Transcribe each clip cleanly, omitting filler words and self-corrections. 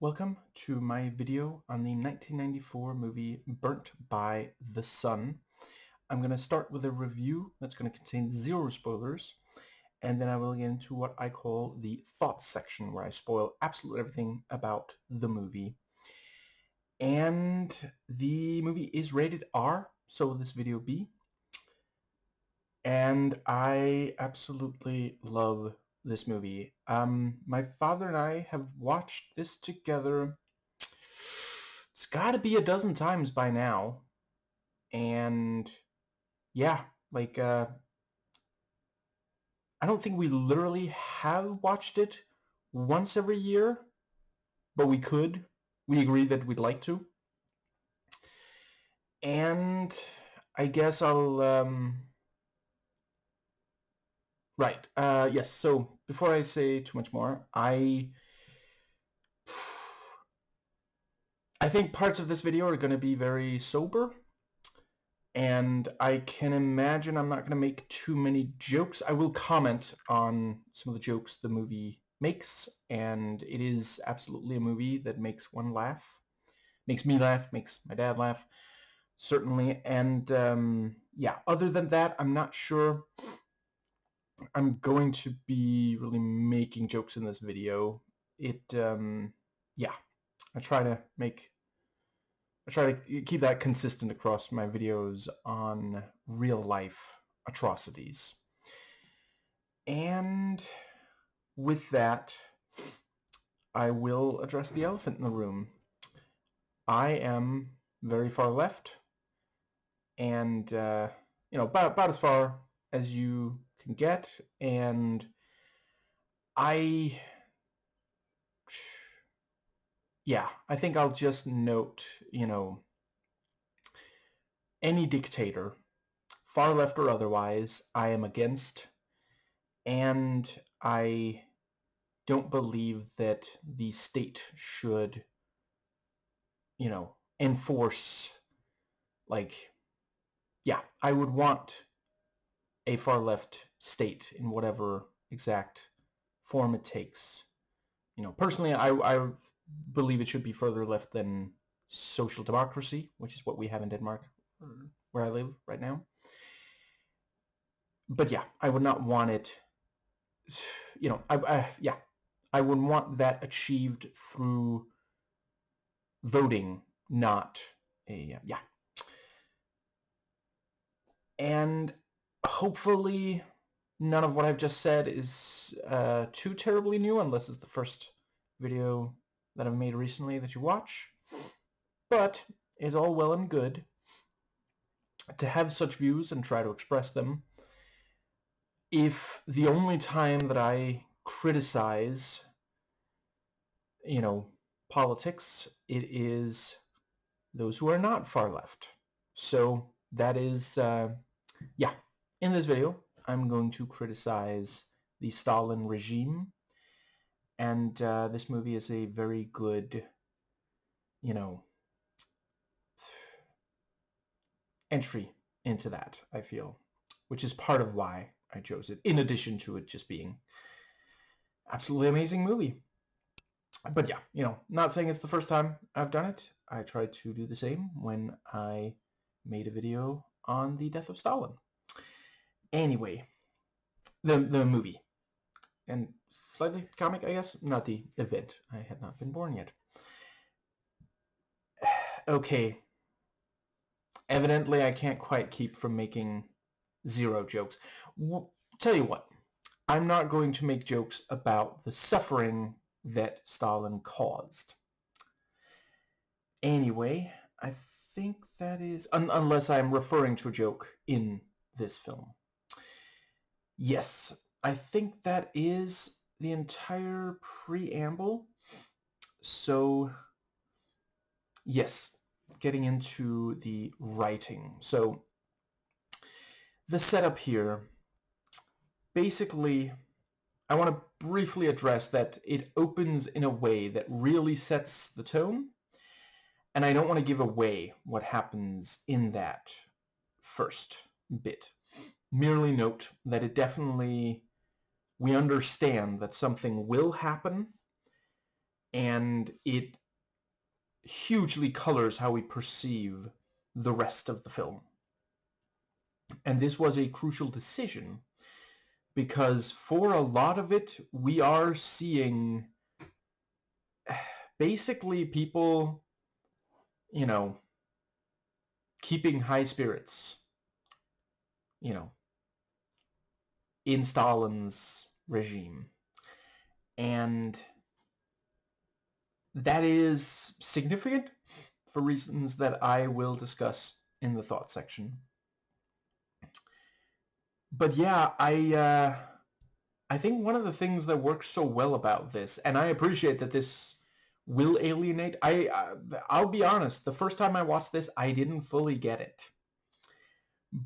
Welcome to my video on the 1994 movie Burnt by the Sun. I'm going to start with a review that's going to contain zero spoilers, and then I will get into what I call the thoughts section, where I spoil absolutely everything about the movie. And the movie is rated R, so will this video be. And I absolutely love this movie. My father and I have watched this together. It's got to be a dozen times by now. And yeah, I don't think we literally have watched it once every year, but we could. We agree that we'd like to. And I guess right. Yes, so before I say too much more, I think parts of this video are going to be very sober, and I can imagine I'm not going to make too many jokes. I will comment on some of the jokes the movie makes, and it is absolutely a movie that makes one laugh. Makes me laugh, makes my dad laugh, certainly. And yeah, other than that, I'm not sure I'm going to be really making jokes in this video. Yeah, I try to keep that consistent across my videos on real life atrocities. And with that, I will address the elephant in the room. I am very far left, and about as far as you can get. And I think I'll just note, any dictator, far left or otherwise, I am against, and I don't believe that the state should, enforce, I would want a far left state in whatever exact form it takes. Personally, I believe it should be further left than social democracy, which is what we have in Denmark, where I live right now. But yeah, I would not want it, I would want that achieved through voting, not yeah. And hopefully none of what I've just said is too terribly new, unless it's the first video that I've made recently that you watch. But it's all well and good to have such views and try to express them. If the only time that I criticize, politics, it is those who are not far left. So that is, in this video, I'm going to criticize the Stalin regime, and this movie is a very good, entry into that, I feel, which is part of why I chose it, in addition to it just being absolutely amazing movie. But yeah, not saying it's the first time I've done it. I tried to do the same when I made a video on the death of Stalin. Anyway, the movie, and slightly comic, I guess, not the event. I had not been born yet. Okay. Evidently, I can't quite keep from making zero jokes. Tell you what, I'm not going to make jokes about the suffering that Stalin caused. Anyway, I think that is, unless I'm referring to a joke in this film. Yes, I think that is the entire preamble. So, yes, getting into the writing. So, the setup here, basically, I want to briefly address that it opens in a way that really sets the tone, and I don't want to give away what happens in that first bit. Merely note that it definitely, we understand that something will happen, and it hugely colors how we perceive the rest of the film. And this was a crucial decision because for a lot of it, we are seeing basically people, you know, keeping high spirits, you know, in Stalin's regime. And that is significant for reasons that I will discuss in the thought section. But yeah, I think one of the things that works so well about this, and I appreciate that this will alienate. I'll be honest, the first time I watched this, I didn't fully get it.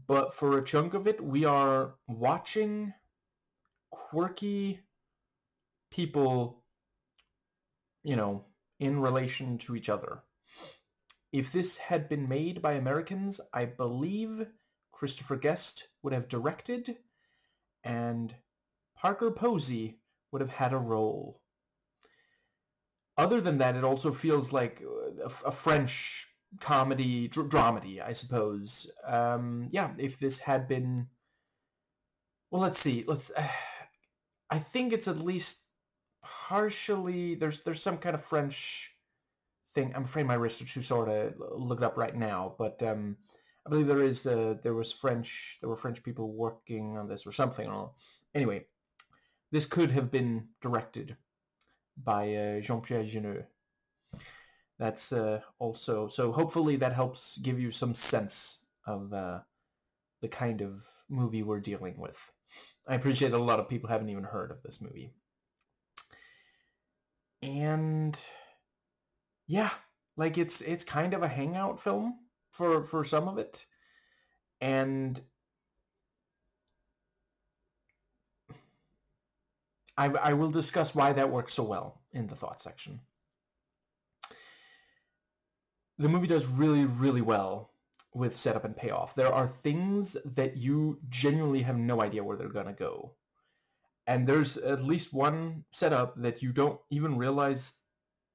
But for a chunk of it, we are watching quirky people, you know, in relation to each other. If this had been made by Americans, I believe Christopher Guest would have directed, and Parker Posey would have had a role. Other than that, it also feels like a French comedy, dramedy, I suppose. Yeah, if this had been... Well, let's see. I think it's at least partially... There's some kind of French thing. I'm afraid my wrists are too sore to look it up right now, but I believe there were French people working on this or something. Anyway, this could have been directed by Jean-Pierre Jeunet. That's also... So hopefully that helps give you some sense of the kind of movie we're dealing with. I appreciate that a lot of people haven't even heard of this movie. And yeah, like it's kind of a hangout film for some of it. And I will discuss why that works so well in the thought section. The movie does really, really well with setup and payoff. There are things that you genuinely have no idea where they're going to go. And there's at least one setup that you don't even realize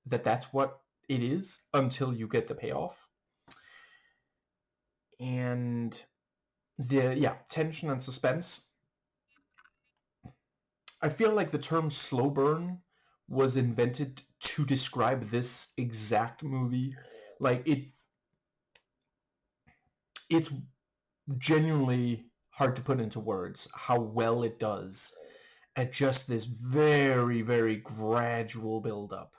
that that's what it is until you get the payoff. And tension and suspense. I feel like the term slow burn was invented to describe this exact movie. Like it's genuinely hard to put into words how well it does at just this very, very gradual build-up.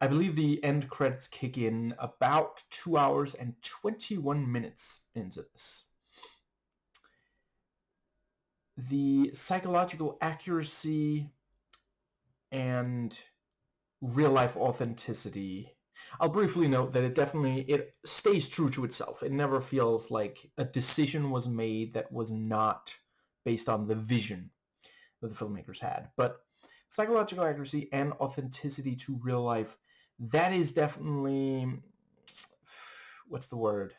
I believe the end credits kick in about 2 hours and 21 minutes into this. The psychological accuracy and real-life authenticity. I'll briefly note that it stays true to itself. It never feels like a decision was made that was not based on the vision that the filmmakers had. But psychological accuracy and authenticity to real life, that is definitely... What's the word?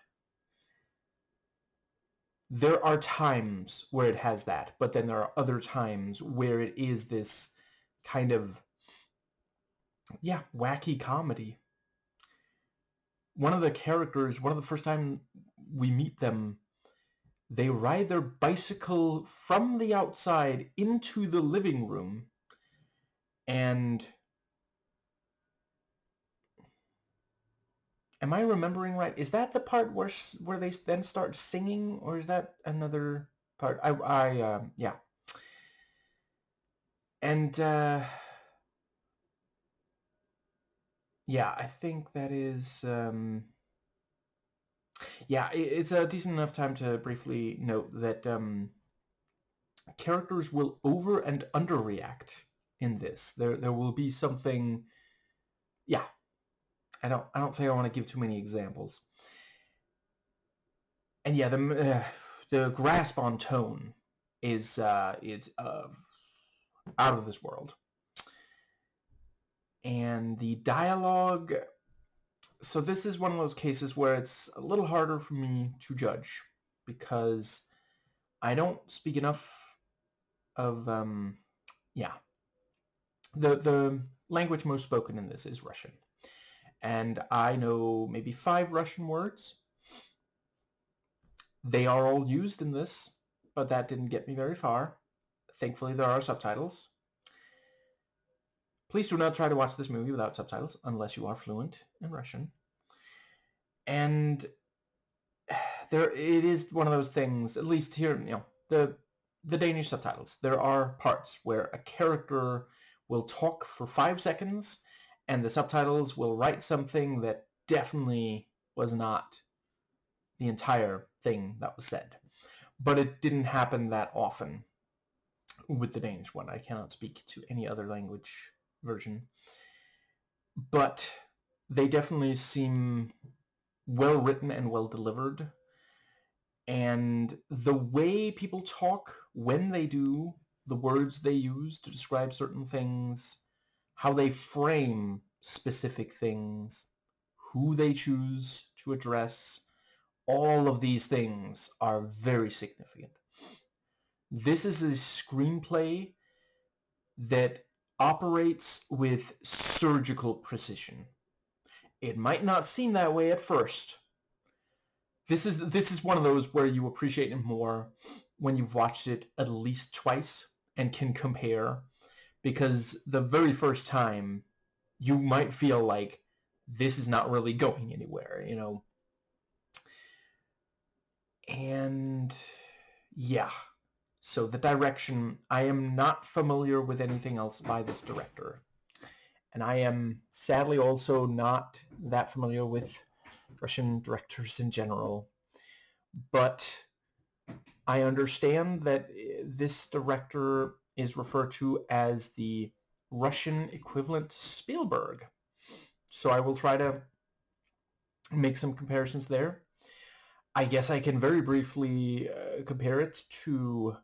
There are times where it has that, but then there are other times where it is this kind of, wacky comedy. One of the characters, one of the first time we meet them, they ride their bicycle from the outside into the living room, and am I remembering right? Is that the part where they then start singing, or is that another part? Yeah. And I think that is it's a decent enough time to briefly note that characters will over and underreact in this. There will be something... Yeah. I don't think I want to give too many examples. And yeah, the grasp on tone is out of this world. And the dialogue... So this is one of those cases where it's a little harder for me to judge because I don't speak enough of the language most spoken in this is Russian. And I know maybe 5 Russian words. They are all used in this, but that didn't get me very far. Thankfully, there are subtitles. Please do not try to watch this movie without subtitles, unless you are fluent in Russian. And it is one of those things, at least here, the Danish subtitles. There are parts where a character will talk for 5 seconds, and the subtitles will write something that definitely was not the entire thing that was said. But it didn't happen that often with the Danish one. I cannot speak to any other language version. But they definitely seem well written and well delivered. And the way people talk, when they do, the words they use to describe certain things, how they frame specific things, who they choose to address, all of these things are very significant. This is a screenplay that operates with surgical precision. It might not seem that way at first. This is one of those where you appreciate it more when you've watched it at least twice and can compare, because the very first time you might feel like this is not really going anywhere, And yeah, so the direction, I am not familiar with anything else by this director. And I am sadly also not that familiar with Russian directors in general. But I understand that this director is referred to as the Russian equivalent to Spielberg. So I will try to make some comparisons there. I guess I can very briefly compare it to...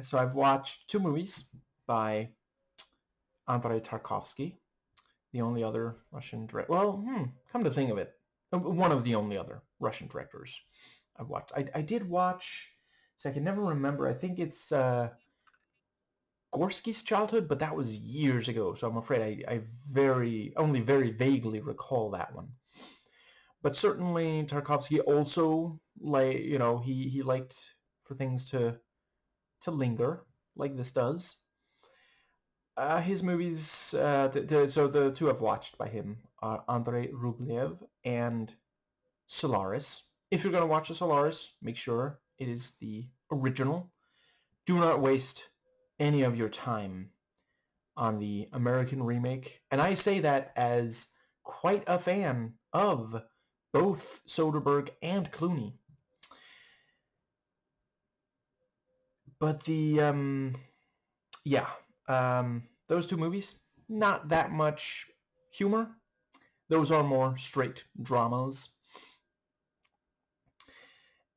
So I've watched 2 movies by Andrei Tarkovsky, the only other Russian director. Well, come to think of it, one of the only other Russian directors I've watched. I did watch, so I can never remember. I think it's Gorsky's Childhood, but that was years ago, so I'm afraid I only very vaguely recall that one. But certainly Tarkovsky also, he liked for things to linger, like this does. His movies, so the 2 I've watched by him are Andrei Rublev and Solaris. If you're going to watch a Solaris, make sure it is the original. Do not waste any of your time on the American remake. And I say that as quite a fan of both Soderbergh and Clooney. But those 2 movies, not that much humor. Those are more straight dramas.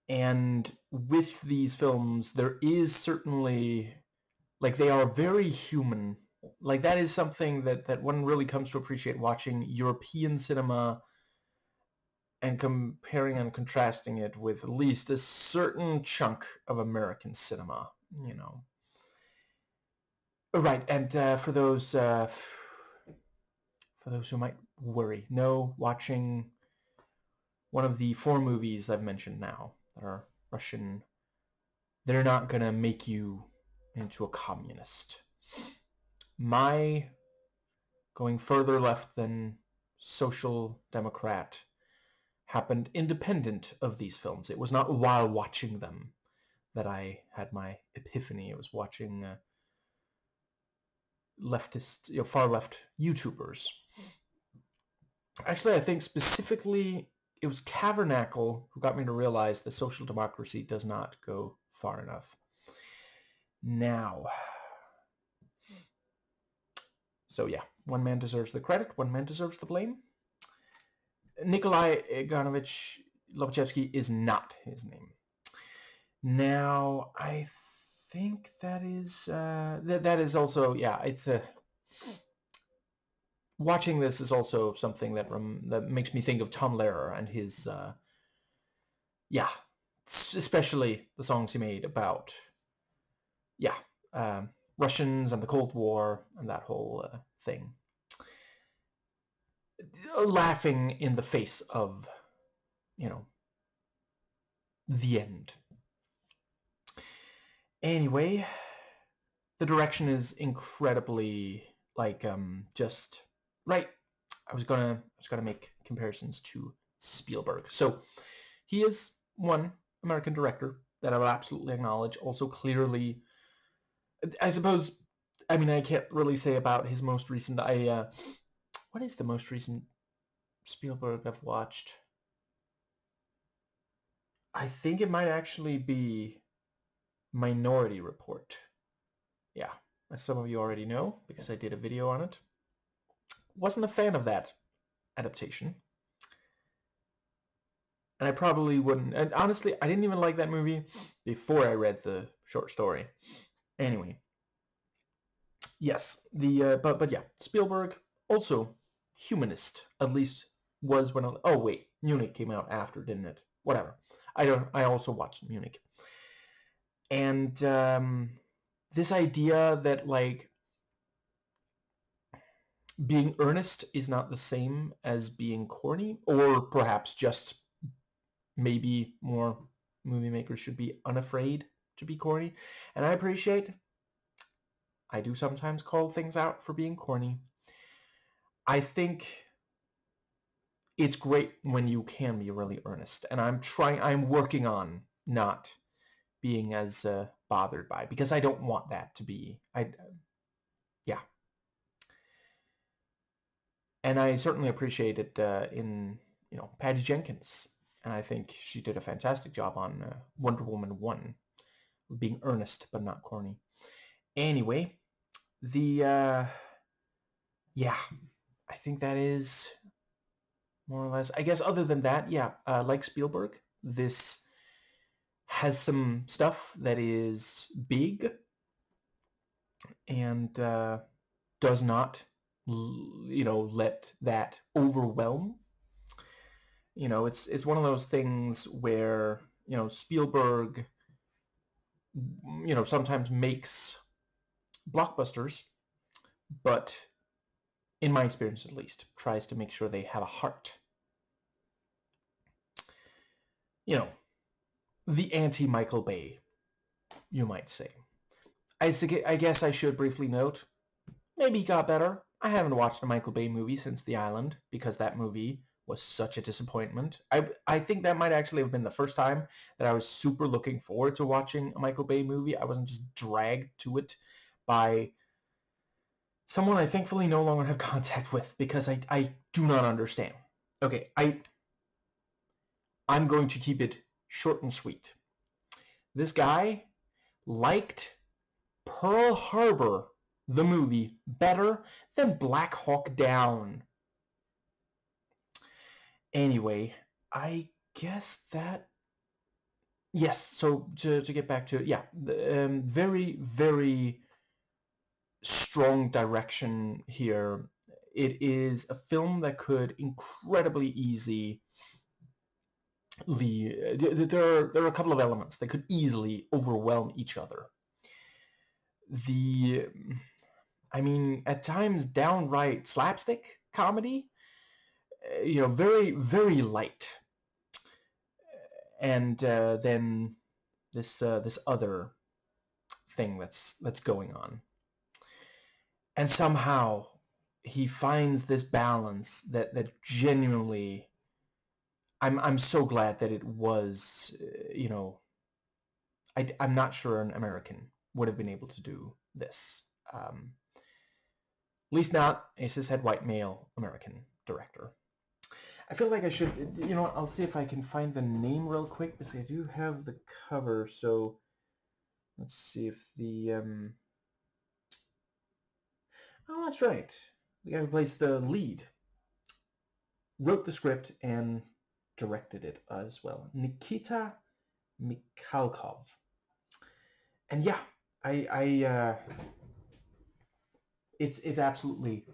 And with these films, there is certainly, they are very human. That is something that one really comes to appreciate watching European cinema and comparing and contrasting it with at least a certain chunk of American cinema, Right, and for those who might worry, no, watching one of the 4 movies I've mentioned now that are Russian, they're not going to make you into a communist. My going further left than social democrat happened independent of these films. It was not while watching them that I had my epiphany. It was watching leftist, far left YouTubers. Actually, I think specifically it was Cavernacle who got me to realize the social democracy does not go far enough. Now, so yeah, one man deserves the credit, one man deserves the blame. Nikolai Ivanovich Lobachevsky is not his name. Now, I think that is that is also, it's a... Watching this is also something that makes me think of Tom Lehrer and his, especially the songs he made about, Russians and the Cold War and that whole thing. Laughing in the face of, the end. Anyway, the direction is incredibly, just right. I was gonna make comparisons to Spielberg. So he is one American director that I would absolutely acknowledge. Also clearly, I suppose, I mean, I can't really say about his most recent. What is the most recent Spielberg I've watched? I think it might actually be Minority Report. Yeah, as some of you already know, because I did a video on it. Wasn't a fan of that adaptation. And I probably wouldn't. And honestly, I didn't even like that movie before I read the short story. Anyway. Yes, but yeah, Spielberg, also humanist, at least was when oh wait, Munich came out after, didn't it? Whatever. I also watched Munich. And this idea that being earnest is not the same as being corny, or perhaps just maybe more movie makers should be unafraid to be corny. And I do sometimes call things out for being corny. I think it's great when you can be really earnest, and I'm working on not being as bothered by, because I don't want that to be, yeah. And I certainly appreciate it in, Patty Jenkins, and I think she did a fantastic job on Wonder Woman 1, being earnest but not corny. Anyway, yeah, I think that is more or less, I guess. Other than that, yeah, like Spielberg, this has some stuff that is big and does not, let that overwhelm. It's one of those things where, Spielberg, sometimes makes blockbusters, but in my experience at least, tries to make sure they have a heart. The anti-Michael Bay, you might say. I guess I should briefly note, maybe he got better. I haven't watched a Michael Bay movie since The Island, because that movie was such a disappointment. I think that might actually have been the first time that I was super looking forward to watching a Michael Bay movie. I wasn't just dragged to it by someone I thankfully no longer have contact with, because I do not understand. Okay, I'm going to keep it short and sweet. This guy liked Pearl Harbor, the movie, better than Black Hawk Down. Anyway, I guess that... Yes, so to get back to it, yeah, very, very strong direction here. It is a film that could incredibly easily... There are a couple of elements that could easily overwhelm each other. I mean, at times downright slapstick comedy, very, very light. And then this other thing that's going on. And somehow he finds this balance that genuinely, I'm so glad that it was, I'm not sure an American would have been able to do this. At least not a cishet white male American director. I feel like I should, what, I'll see if I can find the name real quick, because I do have the cover, so let's see if the, oh, that's right. The guy who plays the lead wrote the script and directed it as well. Nikita Mikhalkov. And yeah, it's absolutely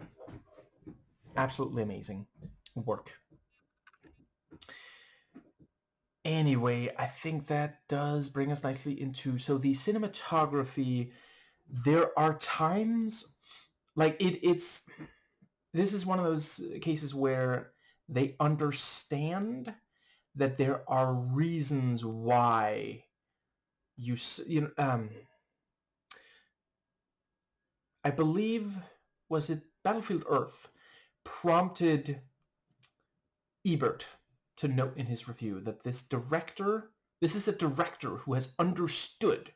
amazing work. Anyway, I think that does bring us nicely into, so the cinematography, there are times, like, this is one of those cases where they understand that there are reasons why I believe, was it Battlefield Earth, prompted Ebert to note in his review that this is a director who has understood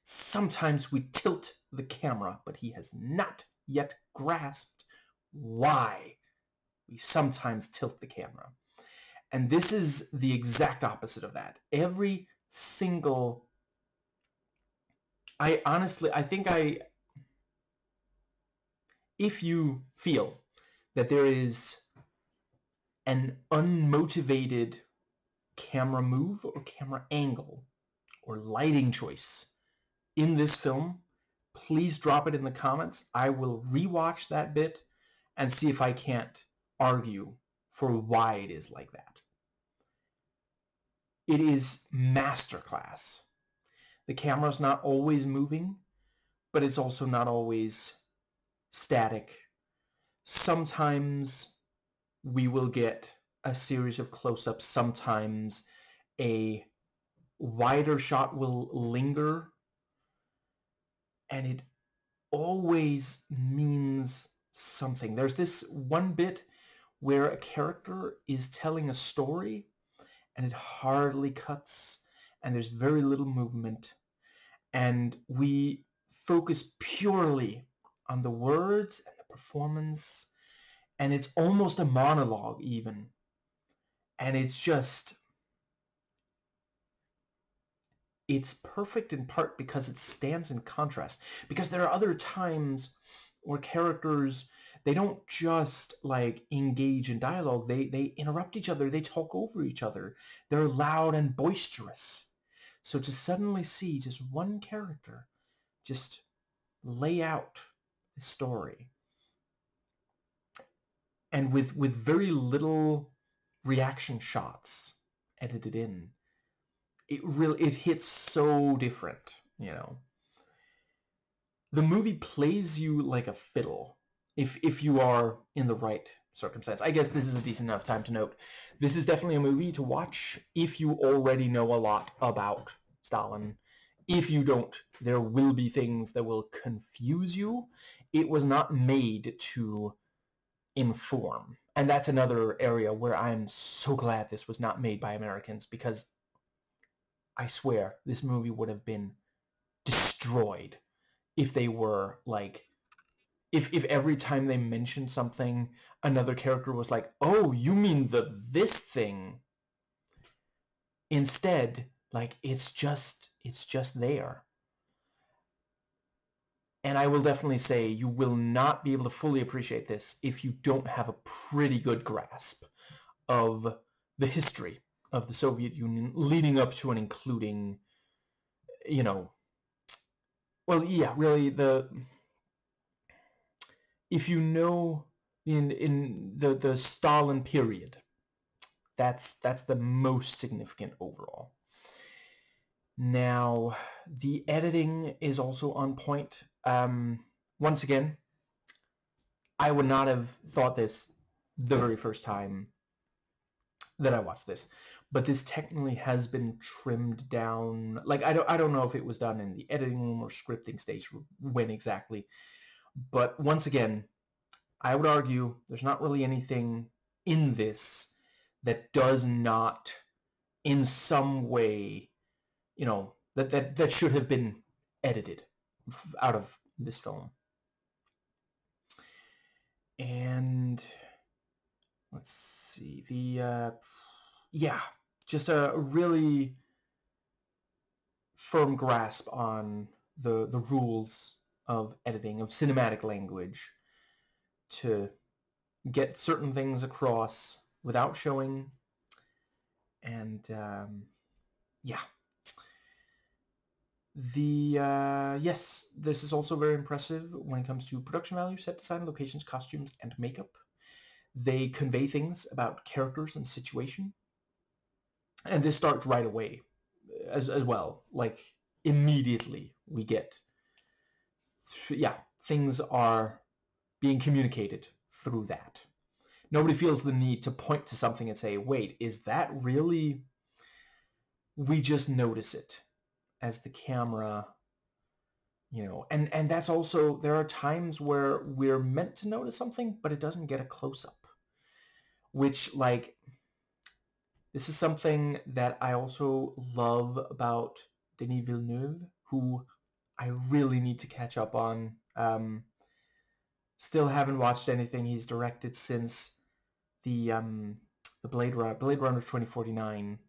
sometimes we tilt the camera, but he has not yet grasped why we sometimes tilt the camera. And this is the exact opposite of that. Every single... if you feel that there is an unmotivated camera move or camera angle or lighting choice in this film, please drop it in the comments. I will rewatch that bit and see if I can't argue for why it is like that. It is masterclass. The camera's not always moving, but it's also not always static. Sometimes we will get a series of close-ups. Sometimes a wider shot will linger, and it always means something. There's this one bit where a character is telling a story and it hardly cuts and there's very little movement, and we focus purely on the words and the performance, and it's almost a monologue even, and it's perfect in part because it stands in contrast. Because there are other times where characters, they don't just like engage in dialogue, they interrupt each other, they talk over each other, they're loud and boisterous. So to suddenly see just one character just lay out the story, and with very little reaction shots edited in, it hits so different, you know. The movie plays you like a fiddle if you are in the right circumstance. I guess this is a decent enough time to note this is definitely a movie to watch if you already know a lot about Stalin. If you don't, there will be things that will confuse you. It was not made to inform. And that's another area where I'm so glad this was not made by Americans, because I swear this movie would have been destroyed if they were like, if every time they mentioned something, another character was like, oh, you mean this thing? Instead, like, it's just there. And I will definitely say you will not be able to fully appreciate this if you don't have a pretty good grasp of the history of the Soviet Union leading up to and including, you know, well, yeah, really, if you know in the Stalin period, that's the most significant overall. Now, the editing is also on point. Once again, I would not have thought this the very first time that I watched this, but this technically has been trimmed down. Like, I don't know if it was done in the editing room or scripting stage, when exactly, but once again, I would argue there's not really anything in this that does not in some way, you know, that should have been edited out of this film. And let's see, yeah, just a really firm grasp on the rules of editing, of cinematic language, to get certain things across without showing. And yeah, yes, this is also very impressive when it comes to production value, set design, locations, costumes, and makeup. They convey things about characters and situation, and this starts right away as well. Like, immediately we get yeah, things are being communicated through that. Nobody feels the need to point to something and say, wait, is that really... We just notice it as the camera, you know, and that's also, there are times where we're meant to notice something, but it doesn't get a close-up, which, like, this is something that I also love about Denis Villeneuve, who I really need to catch up on. Still haven't watched anything he's directed since the Blade Runner 2049,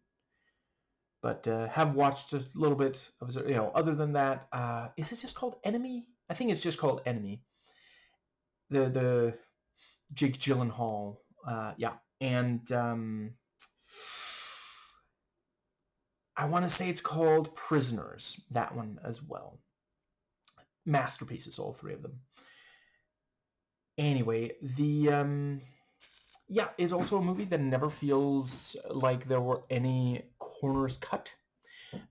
but have watched a little bit of his, you know. Other than that, is it just called Enemy? I think it's just called Enemy. The Jake Gyllenhaal, yeah, and I want to say it's called Prisoners. That one as well. Masterpieces, all three of them. Anyway, the yeah, it's also a movie that never feels like there were any corners cut.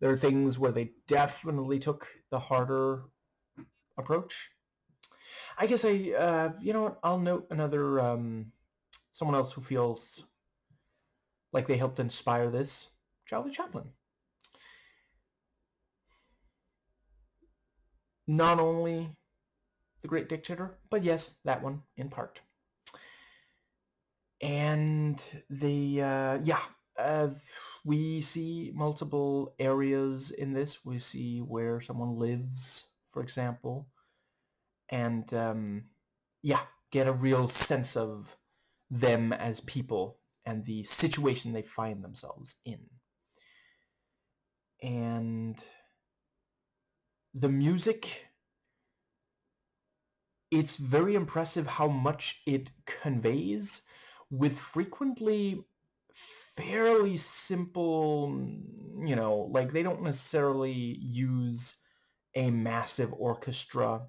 There are things where they definitely took the harder approach. I guess you know what, I'll note another, someone else who feels like they helped inspire this, Charlie Chaplin. Not only The Great Dictator, but yes, that one in part. And yeah, we see multiple areas in this. We see where someone lives, for example, and yeah, get a real sense of them as people and the situation they find themselves in. And the music, it's very impressive how much it conveys with frequently fairly simple, you know, like they don't necessarily use a massive orchestra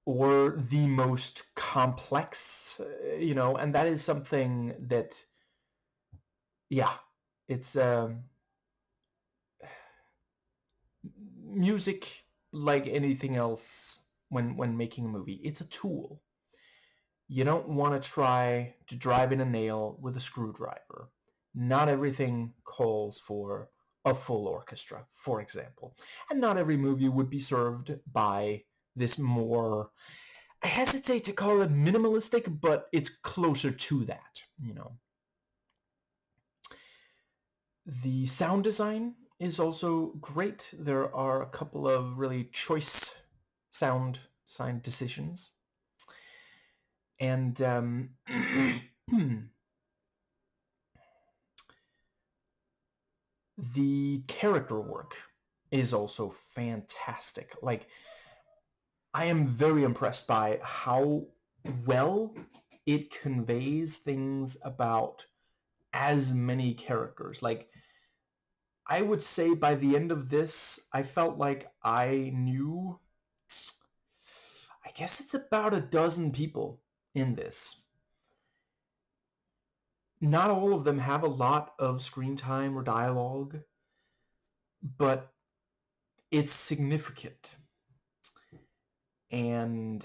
or the most complex, you know, and that is something that, yeah, it's music, like anything else when making a movie, it's a tool. You don't want to try to drive in a nail with a screwdriver. Not everything calls for a full orchestra, for example. And not every movie would be served by this more, I hesitate to call it minimalistic, but it's closer to that, you know. The sound design is also great. There are a couple of really choice sound design decisions. And the character work is also fantastic. Like, I am very impressed by how well it conveys things about as many characters. Like, I would say by the end of this, I felt like I knew, I guess it's about a dozen people in this. Not all of them have a lot of screen time or dialogue, but it's significant. And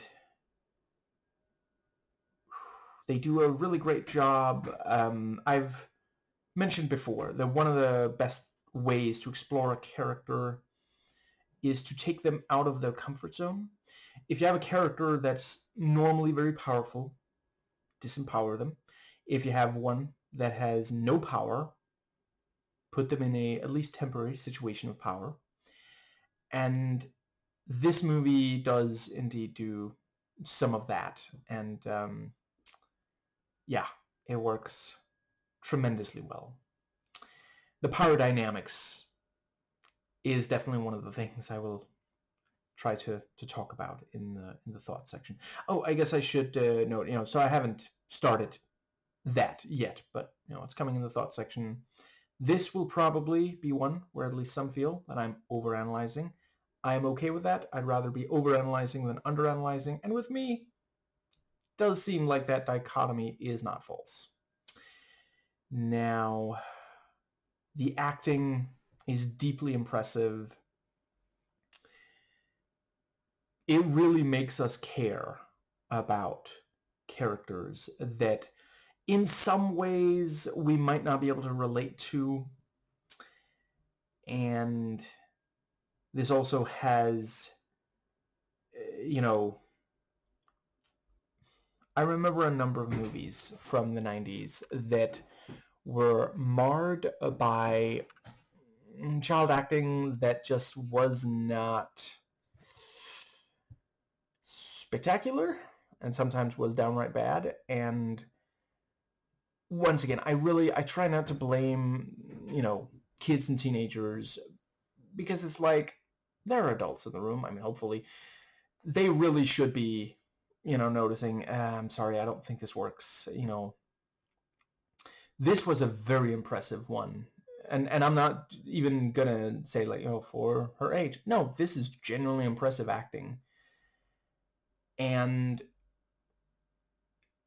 they do a really great job. I've mentioned before that one of the best ways to explore a character is to take them out of their comfort zone. If you have a character that's normally very powerful, disempower them. If you have one that has no power, put them in a at least temporary situation of power. And this movie does indeed do some of that. And yeah, it works tremendously well. The power dynamics is definitely one of the things I will try to talk about in the thought section. Oh, I guess I should note, you know, so I haven't started that yet, but you know, it's coming in the thought section. This will probably be one where at least some feel that I'm overanalyzing. I am okay with that. I'd rather be overanalyzing than underanalyzing, and with me, it does seem like that dichotomy is not false. Now, the acting is deeply impressive. it really makes us care about characters that in some ways we might not be able to relate to. And this also has, you know, I remember a number of movies from the 90s that were marred by child acting that just was not spectacular and sometimes was downright bad. And once again, I try not to blame, kids and teenagers, because it's like, there are adults in the room. I mean, hopefully they really should be, noticing, I'm sorry, I don't think this works. This was a very impressive one. And I'm not even gonna say, like, for her age. No, this is genuinely impressive acting. And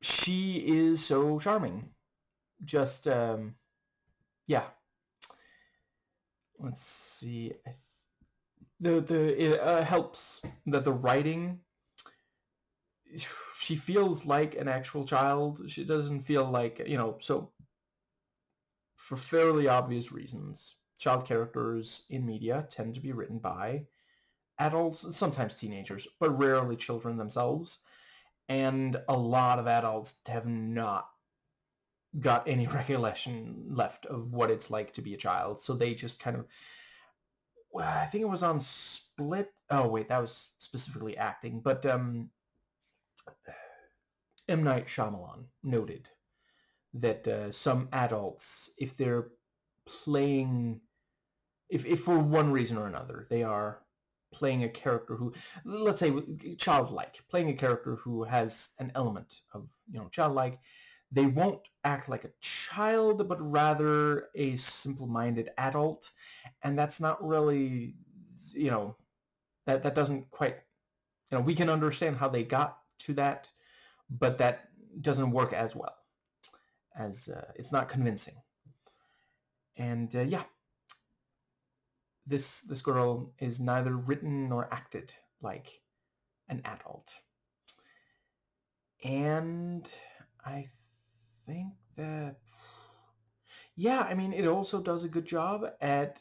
she is so charming. Just, yeah. Let's see. It helps that the writing, she feels like an actual child. She doesn't feel like, so for fairly obvious reasons, child characters in media tend to be written by adults, sometimes teenagers, but rarely children themselves. And a lot of adults have not got any recollection left of what it's like to be a child. So they just kind of, I think it was on Split. Oh, wait, that was specifically acting. But M. Night Shyamalan noted that some adults, if they're playing, if for one reason or another, they are playing a character who, let's say childlike, playing a character who has an element of, childlike, they won't act like a child, but rather a simple-minded adult. And that's not really, that doesn't quite, we can understand how they got to that, but that doesn't work as well, as it's not convincing. And yeah, this girl is neither written nor acted like an adult. And I think that, yeah, I mean, it also does a good job at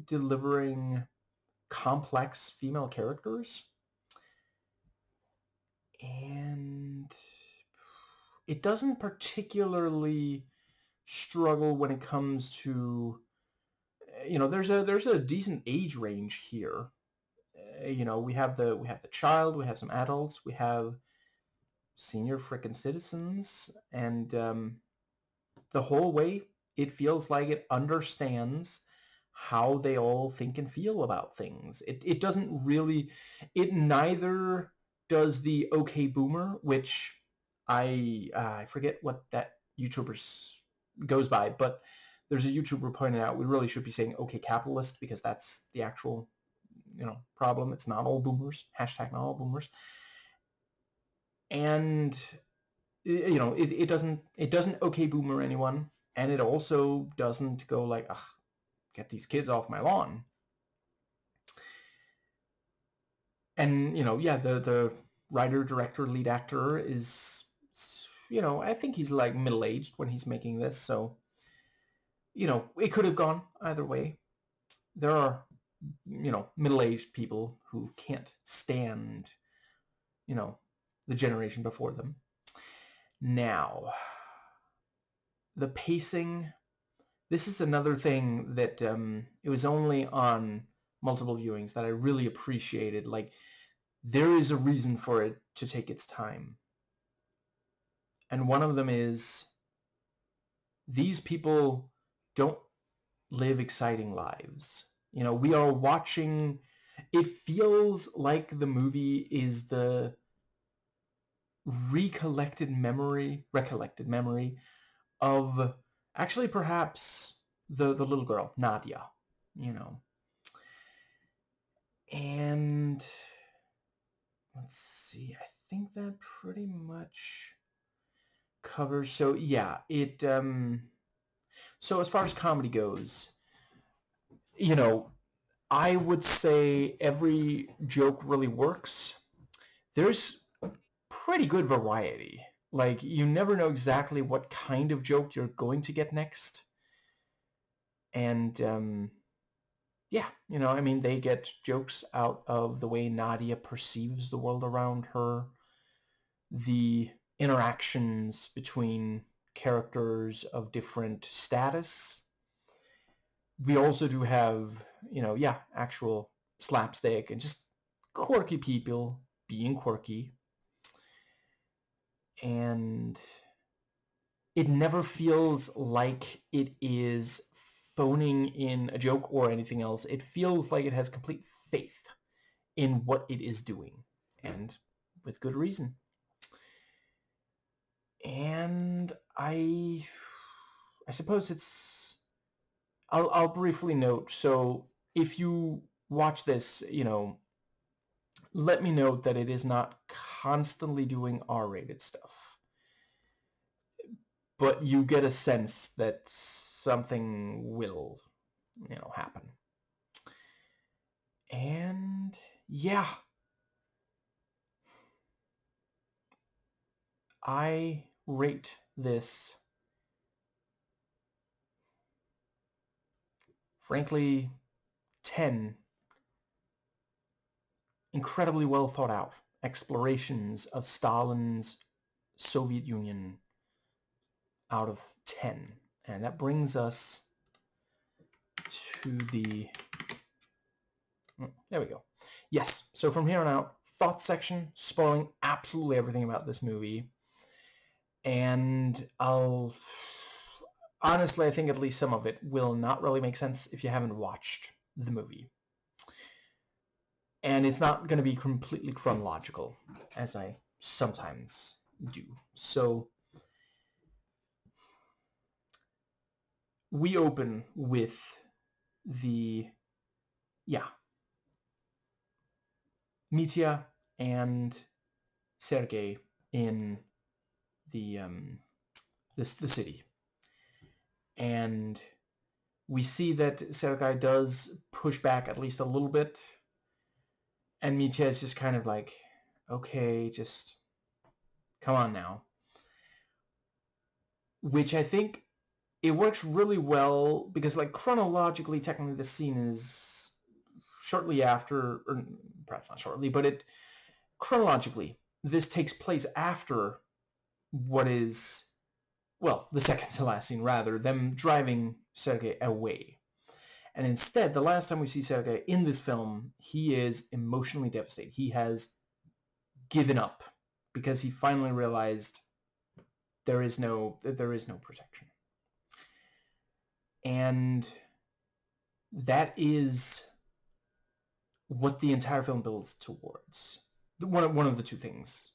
delivering complex female characters. And it doesn't particularly struggle when it comes to, there's a decent age range here. We have the child, we have some adults, we have senior frickin' citizens, and the whole way it feels like it understands how they all think and feel about things. It doesn't really, it neither does the okay boomer, which I forget what that YouTuber goes by, but there's a YouTuber pointed out we really should be saying okay capitalist, because that's the actual, problem. It's not all boomers. Hashtag not all boomers. And it doesn't okay boomer anyone, and it also doesn't go like, ugh, get these kids off my lawn. And yeah, the writer, director, lead actor is, I think he's like middle-aged when he's making this, so it could have gone either way. There are, middle-aged people who can't stand, the generation before them. Now, the pacing, this is another thing that it was only on multiple viewings that I really appreciated. Like, there is a reason for it to take its time. And one of them is, these people don't live exciting lives. We are watching, it feels like the movie is the recollected memory of actually perhaps the little girl, Nadia, And let's see, I think that pretty much covers, so yeah, it, so as far as comedy goes, I would say every joke really works. there's pretty good variety. Like, you never know exactly what kind of joke you're going to get next. And, yeah, you know, I mean, they get jokes out of the way Nadia perceives the world around her, the interactions between characters of different status. We also do have, you know, yeah, actual slapstick and just quirky people being quirky. And it never feels like it is phoning in a joke or anything else. It feels like it has complete faith in what it is doing, and with good reason. And I suppose it's... I'll briefly note, so if you watch this, you know, let me note that it is not constantly doing R-rated stuff, but you get a sense that something will, you know, happen. And yeah, I rate this, frankly, 10 incredibly well thought out explorations of Stalin's Soviet Union out of 10. And that brings us to the... there we go. Yes, so from here on out, thoughts section, spoiling absolutely everything about this movie. And honestly, I think at least some of it will not really make sense if you haven't watched the movie. And it's not going to be completely chronological, as I sometimes do. So we open with the, yeah, Mitya and Sergei in the city. And we see that Sergei does push back at least a little bit. And Mitya is just kind of like, okay, just come on now. Which I think it works really well because, like, chronologically, technically the scene is shortly after, or perhaps not shortly, but it chronologically, this takes place after what is, well, the second to last scene, rather, them driving Sergei away. And instead, the last time we see Sergei in this film, he is emotionally devastated. He has given up because he finally realized there is no protection. And that is what the entire film builds towards. One of the two things.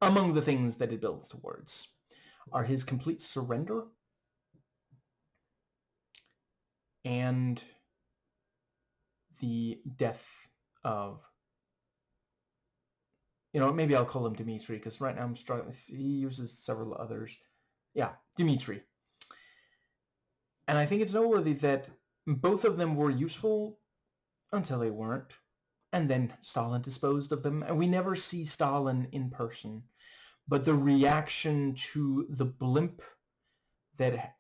Among the things that it builds towards are his complete surrender and the death of, you know, maybe I'll call him Dmitri, because right now I'm struggling. He uses several others. Yeah, Dmitri. And I think it's noteworthy that both of them were useful until they weren't. And then Stalin disposed of them. And we never see Stalin in person. But the reaction to the blimp that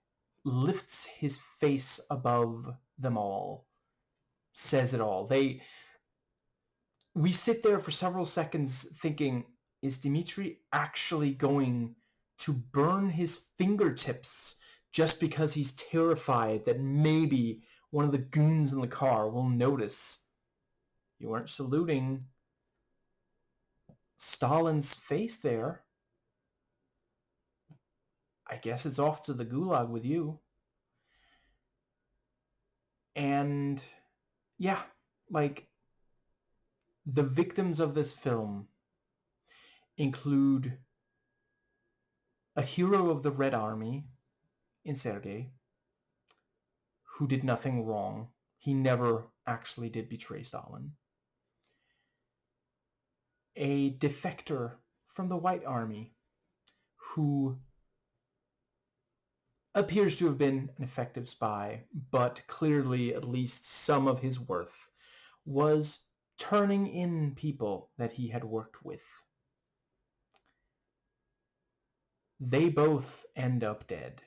lifts his face above them all says it all. We sit there for several seconds thinking, is Dmitri actually going to burn his fingertips just because he's terrified that maybe one of the goons in the car will notice you weren't saluting Stalin's face there? I guess it's off to the gulag with you. And yeah, like, the victims of this film include a hero of the Red Army in Sergei, who did nothing wrong. He never actually did betray Stalin. A defector from the White Army, who appears to have been an effective spy, but clearly at least some of his worth was turning in people that he had worked with. They both end up dead.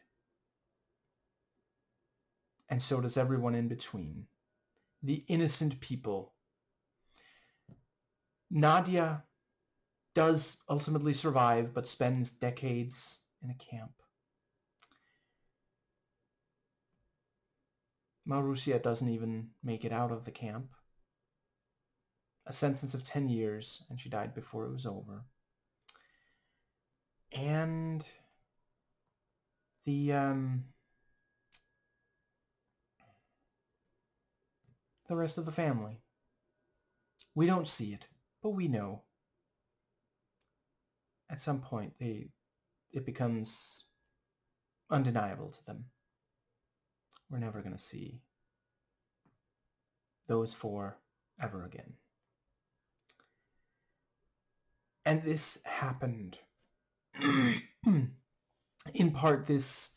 And so does everyone in between. The innocent people. Nadia does ultimately survive, but spends decades in a camp. Marusia doesn't even make it out of the camp. A sentence of 10 years, and she died before it was over. And the rest of the family. We don't see it, but we know. At some point, it becomes undeniable to them. We're never going to see those four ever again. And this happened. In part, this,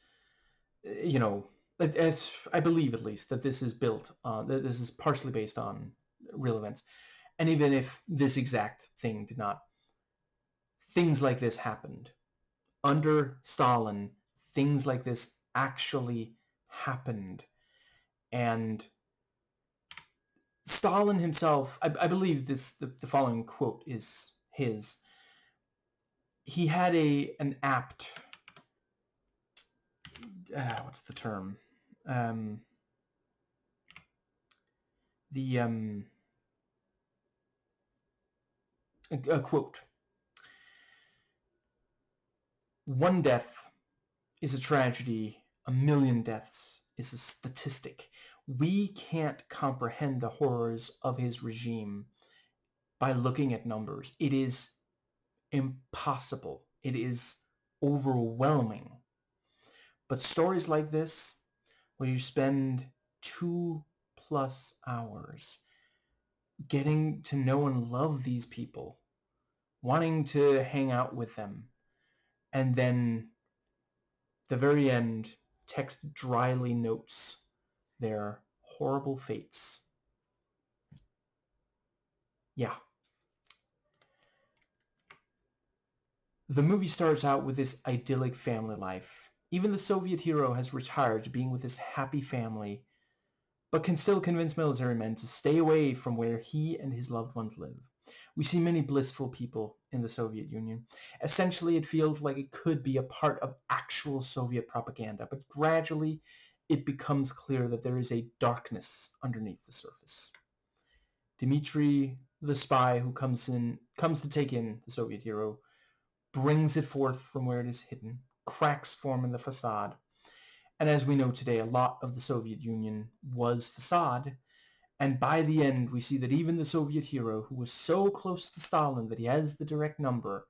as I believe at least, that this is built on, that this is partially based on real events. And even if this exact thing did not, things like this happened. Under Stalin, things like this actually happened. And Stalin himself, I believe this, the following quote is his. He had an apt, what's the term? A quote. One death is a tragedy. A million deaths is a statistic. We can't comprehend the horrors of his regime by looking at numbers. It is impossible. It is overwhelming. But stories like this, where you spend 2+ hours getting to know and love these people, wanting to hang out with them, and then the very end, text dryly notes their horrible fates. Yeah. The movie starts out with this idyllic family life. Even the Soviet hero has retired to being with his happy family, but can still convince military men to stay away from where he and his loved ones live. We see many blissful people in the Soviet Union. Essentially, it feels like it could be a part of actual Soviet propaganda, but gradually it becomes clear that there is a darkness underneath the surface. Dmitri, the spy who comes to take in the Soviet hero, brings it forth from where it is hidden. Cracks form in the facade. And as we know today, a lot of the Soviet Union was facade. And by the end, we see that even the Soviet hero, who was so close to Stalin that he has the direct number,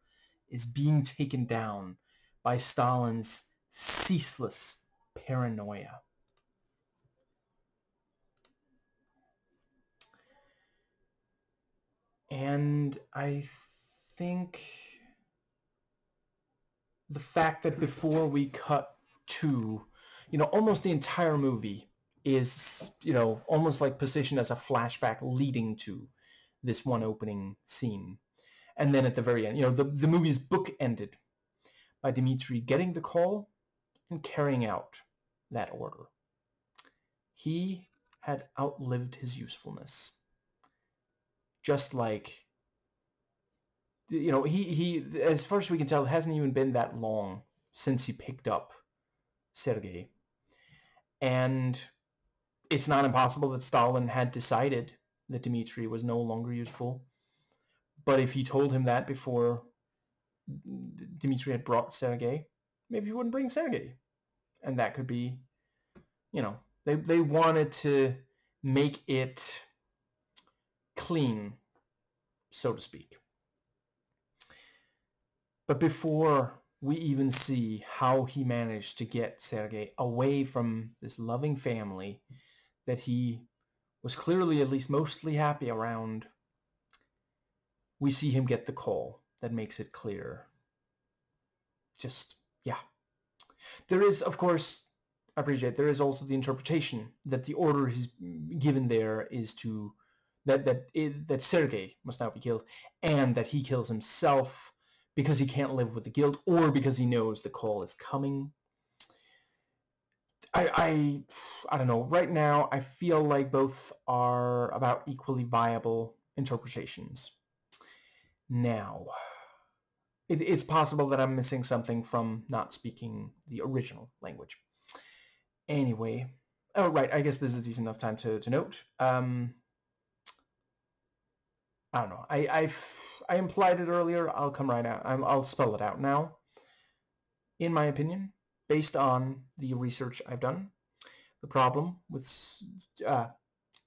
is being taken down by Stalin's ceaseless paranoia. And I think the fact that before we cut to, almost the entire movie is, almost like positioned as a flashback leading to this one opening scene. And then at the very end, the movie's bookended by Dmitri getting the call and carrying out that order. He had outlived his usefulness. Just like, he as far as we can tell, it hasn't even been that long since he picked up Sergei. And it's not impossible that Stalin had decided that Dmitri was no longer useful. But if he told him that before Dmitri had brought Sergei, maybe he wouldn't bring Sergei. And that could be, they wanted to make it clean, so to speak. But before we even see how he managed to get Sergei away from this loving family that he was clearly at least mostly happy around, we see him get the call that makes it clear. Just, yeah. There is, of course, I appreciate, there is also the interpretation that the order he's given there is to that Sergei must now be killed, and that he kills himself because he can't live with the guilt, or because he knows the call is coming. I don't know. Right now, I feel like both are about equally viable interpretations. Now, it's possible that I'm missing something from not speaking the original language. Anyway, oh right, I guess this is a decent enough time to note. I don't know. I implied it earlier. I'll come right out. I'll spell it out now. In my opinion, based on the research I've done, the problem with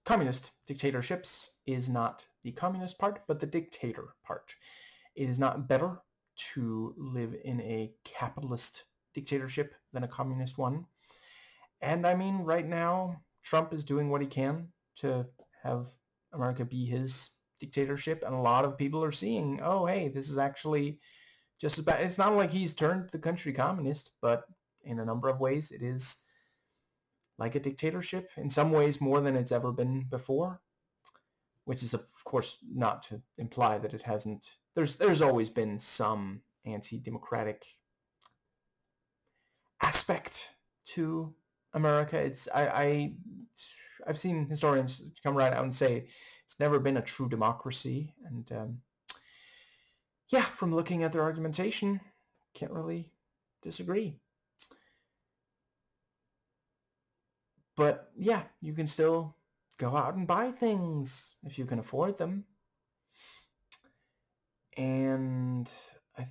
communist dictatorships is not the communist part, but the dictator part. It is not better to live in a capitalist dictatorship than a communist one. And I mean, right now, Trump is doing what he can to have America be his dictatorship, and a lot of people are seeing, oh, hey, this is actually just as bad. It's not like he's turned the country communist, but in a number of ways, it is like a dictatorship, in some ways more than it's ever been before, which is, of course, not to imply that it hasn't. There's always been some anti-democratic aspect to America. I've seen historians come right out and say it's never been a true democracy, and yeah, from looking at their argumentation, can't really disagree. But yeah, you can still go out and buy things if you can afford them. And I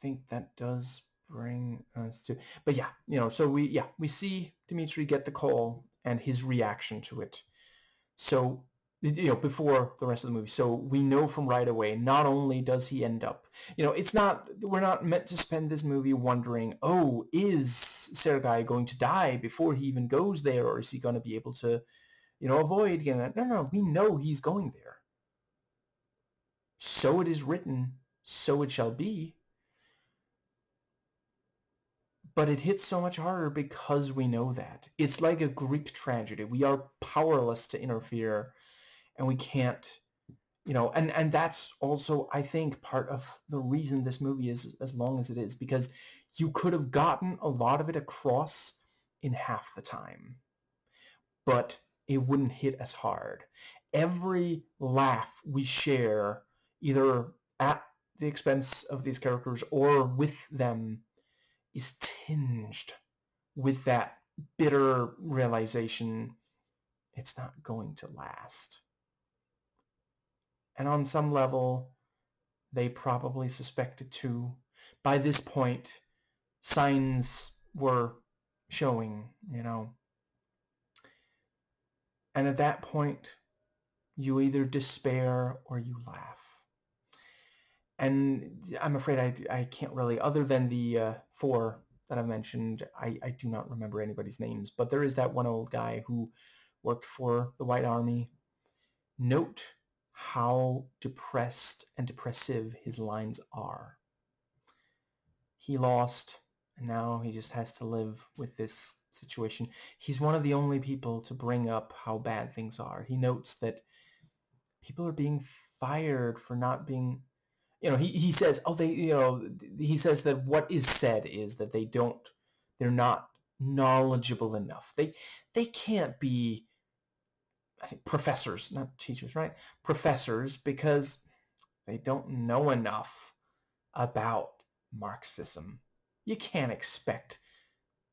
think that does bring us to, but yeah, so we see Dmitri get the call and his reaction to it. So, before the rest of the movie. So we know from right away, not only does he end up, we're not meant to spend this movie wondering, oh, is Sergei going to die before he even goes there, or is he going to be able to, avoid getting that? No, we know he's going there. So it is written, so it shall be. But it hits so much harder because we know that. It's like a Greek tragedy. We are powerless to interfere, and we can't, and that's also, I think, part of the reason this movie is as long as it is, because you could have gotten a lot of it across in half the time, but it wouldn't hit as hard. Every laugh we share, either at the expense of these characters or with them, is tinged with that bitter realization it's not going to last. And on some level, they probably suspected too. By this point, signs were showing, And at that point, you either despair or you laugh. And I'm afraid I can't really, other than the four that I mentioned, I do not remember anybody's names. But there is that one old guy who worked for the White Army. Note how depressed and depressive his lines are. He lost, and now he just has to live with this situation. He's one of the only people to bring up how bad things are. He notes that people are being fired for not being, he says, he says that what is said is that they're not knowledgeable enough. They can't be, I think, professors, not teachers, right? Professors, because they don't know enough about Marxism. You can't expect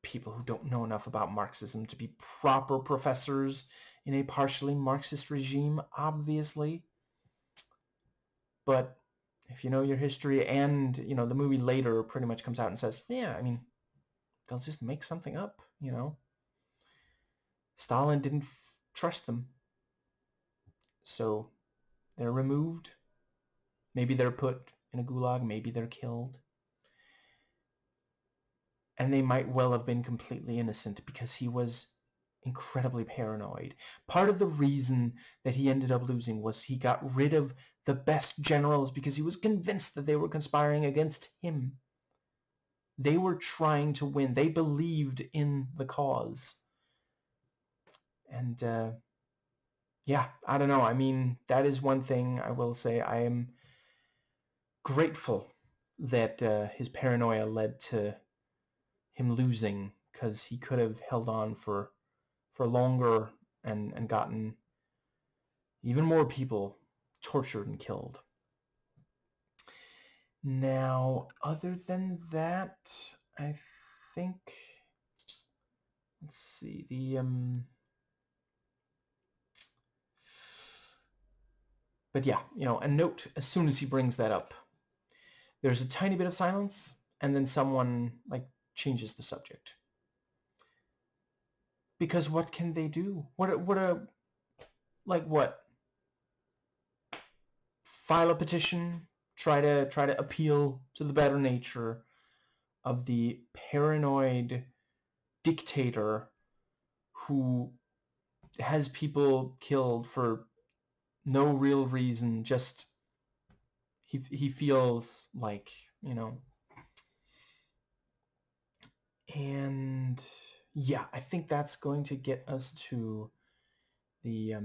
people who don't know enough about Marxism to be proper professors in a partially Marxist regime, obviously. But if you know your history, and, the movie later pretty much comes out and says, yeah, I mean, they'll just make something up, Stalin didn't trust them. So they're removed. Maybe they're put in a gulag. Maybe they're killed. And they might well have been completely innocent because he was incredibly paranoid. Part of the reason that he ended up losing was he got rid of the best generals because he was convinced that they were conspiring against him. They were trying to win. They believed in the cause. And yeah, I don't know. I mean, that is one thing I will say. I am grateful that his paranoia led to him losing, because he could have held on for longer and gotten even more people tortured and killed. Now, other than that, I think, let's see, but yeah, a note as soon as he brings that up. There's a tiny bit of silence, and then someone, like, changes the subject. Because what can they do? What? File a petition, try to appeal to the better nature of the paranoid dictator who has people killed for no real reason, just he feels like, and yeah, I think that's going to get us to the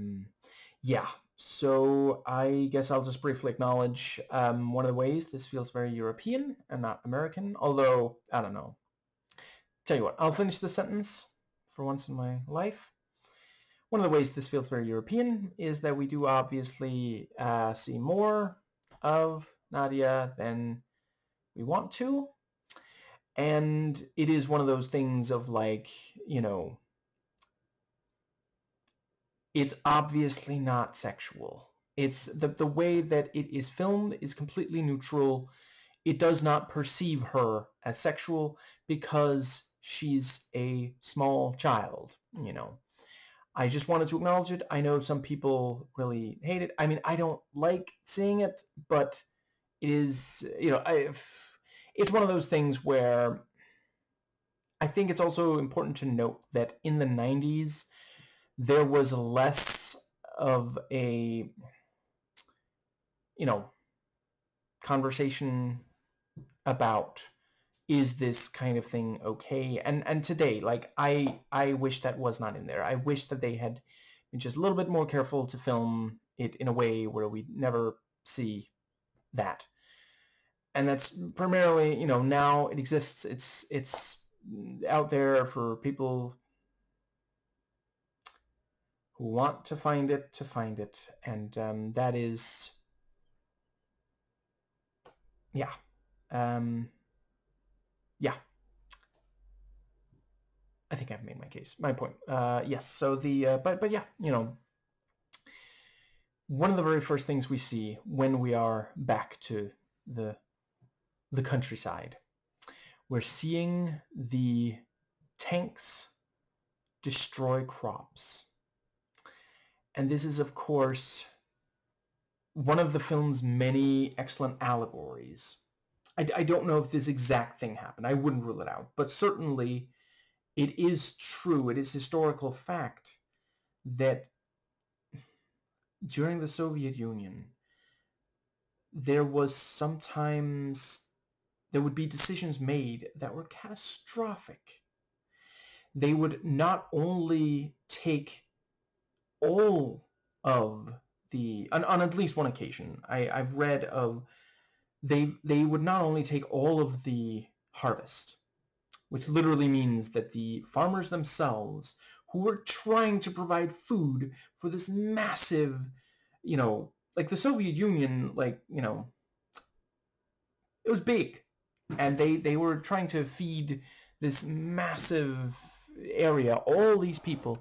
yeah. So I guess I'll just briefly acknowledge one of the ways this feels very European and not American, although I don't know. Tell you what, I'll finish the sentence for once in my life. One of the ways this feels very European is that we do obviously see more of Nadia than we want to. And it is one of those things of, like, it's obviously not sexual. It's the way that it is filmed is completely neutral. It does not perceive her as sexual because she's a small child, I just wanted to acknowledge it. I know some people really hate it. I mean, I don't like seeing it, but it is, it's one of those things where I think it's also important to note that in the 90s, there was less of a, conversation about, is this kind of thing okay? And today, like, I wish that was not in there. I wish that they had been just a little bit more careful to film it in a way where we never see that. And that's primarily, now it exists. It's out there for people who want to find it, and that is, yeah, yeah. I think I've made my point. Yes. So but yeah, one of the very first things we see when we are back to the countryside, we're seeing the tanks destroy crops. And this is, of course, one of the film's many excellent allegories. I don't know if this exact thing happened. I wouldn't rule it out. But certainly it is true, it is historical fact that during the Soviet Union, there would be decisions made that were catastrophic. They would not only take all of on at least one occasion, I've read of, they would not only take all of the harvest, which literally means that the farmers themselves, who were trying to provide food for this massive, like the Soviet Union, like, it was big, and they were trying to feed this massive area, all these people.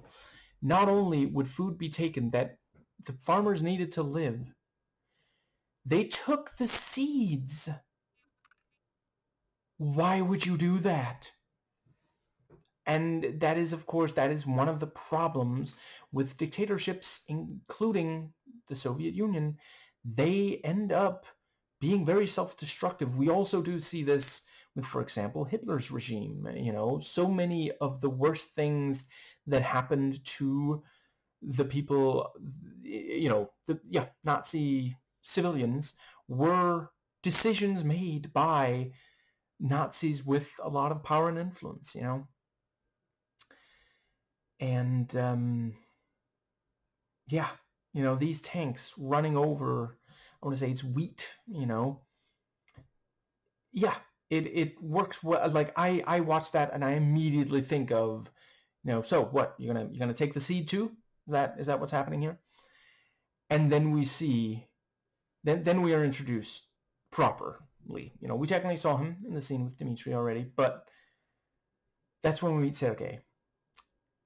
Not only would food be taken that the farmers needed to live, they took the seeds. Why would you do that? And that is, of course, that is one of the problems with dictatorships, including the Soviet Union. They end up being very self-destructive. We also do see this with, for example, Hitler's regime. So many of the worst things that happened to the people, Nazi civilians, were decisions made by Nazis with a lot of power and influence, And, yeah, You know, these tanks running over, I want to say it's wheat, you know. Yeah, it works well. Like I watch that and I immediately think of, you know, so what? You're gonna take the seed too? Is that what's happening here? And then we see, then we are introduced properly. You know, we technically saw him in the scene with Dimitri already, but that's when we meet Sergei.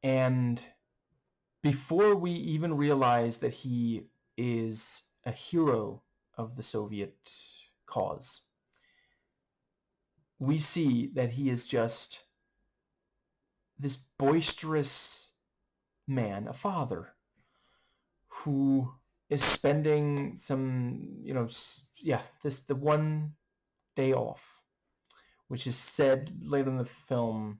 And before we even realize that he is a hero of the Soviet cause, we see that he is just this boisterous man, a father, who is spending some, you know, the one day off, which is said later in the film,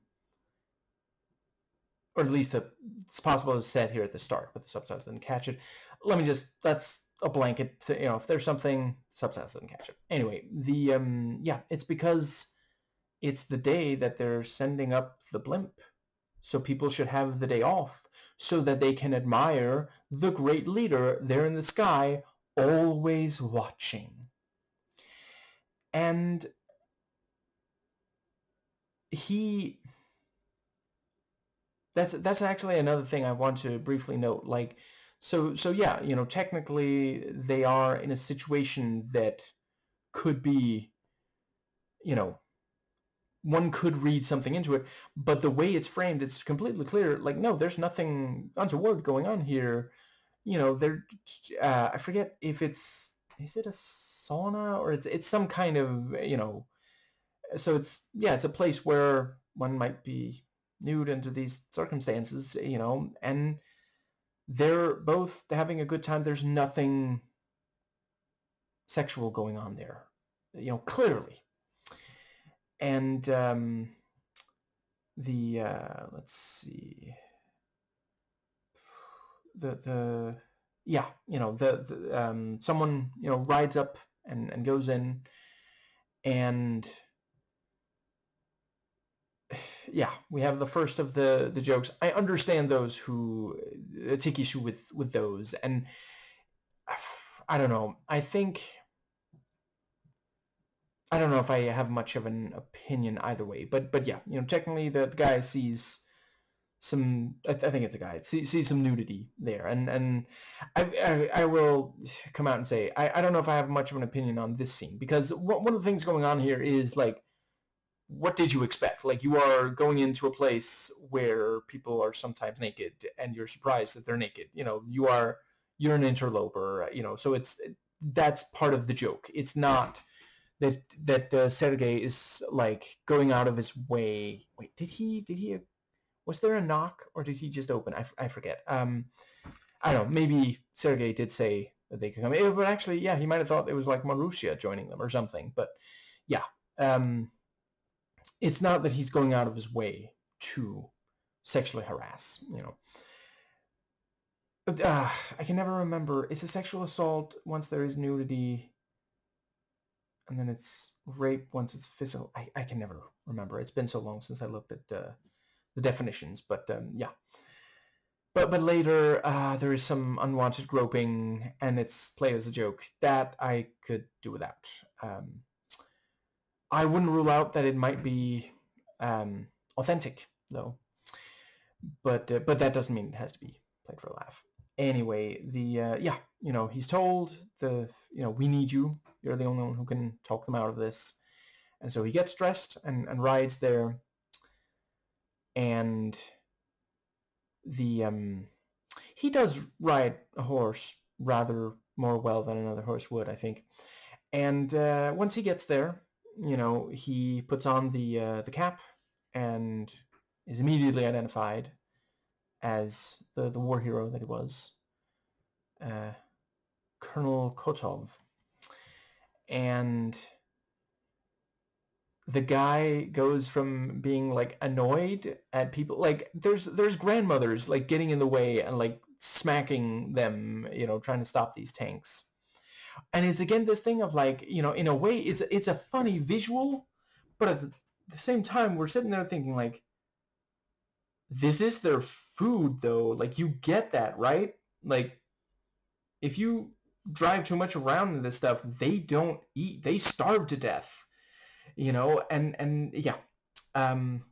or at least it's possible it's said here at the start, but the subtitles didn't catch it. That's a blanket, you know, if there's something, subtitles didn't catch it. Anyway, it's because it's the day that they're sending up the blimp. So people should have the day off so that they can admire the great leader there in the sky, always watching. And that's actually another thing I want to briefly note. Like, so yeah, you know, technically they are in a situation that could be, you know, one could read something into it, but the way it's framed, it's completely clear. Like, no, there's nothing untoward going on here. You know, I forget if is it a sauna or it's some kind of, you know, so it's a place where one might be nude under these circumstances, you know, and they're both having a good time. There's nothing sexual going on there, you know, clearly. And let's see, yeah, you know, someone, you know, rides up and goes in, and yeah, we have the first of the jokes. I understand those who take issue with those, and I don't know. I don't know if I have much of an opinion either way, but yeah, you know, technically the guy sees some, I think it's a guy, sees some nudity there, and I will come out and say I don't know if I have much of an opinion on this scene, because one of the things going on here is, like, what did you expect? Like, you are going into a place where people are sometimes naked and you're surprised that they're naked. You know, you're an interloper, you know, so that's part of the joke. It's not that Sergei is, like, going out of his way. Wait, did he was there a knock, or did he just open? I forget. I don't know, maybe Sergei did say that they could come in, but actually, yeah, he might have thought it was like Marussia joining them or something. But yeah, it's not that he's going out of his way to sexually harass, you know. But I can never remember. Is a sexual assault once there is nudity, and then it's rape once it's physical? I can never remember. It's been so long since I looked at the definitions, but yeah. But later there is some unwanted groping, and it's played as a joke. That I could do without. I wouldn't rule out that it might be authentic, though. But that doesn't mean it has to be played for a laugh. Anyway, yeah, you know, he's told you know, we need you. You're the only one who can talk them out of this. And so he gets dressed and rides there. And he does ride a horse rather more well than another horse would, I think. And once he gets there, you know, he puts on the cap and is immediately identified as the war hero that he was, Colonel Kotov. And the guy goes from being, like, annoyed at people, like, there's grandmothers, like, getting in the way and, like, smacking them, you know, trying to stop these tanks. And it's, again, this thing of, like, you know, in a way it's a funny visual, but at the same time we're sitting there thinking, like, this is their food, though. Like, you get that, right? Like, if you drive too much around in this stuff, they don't eat. They starve to death, you know, and yeah.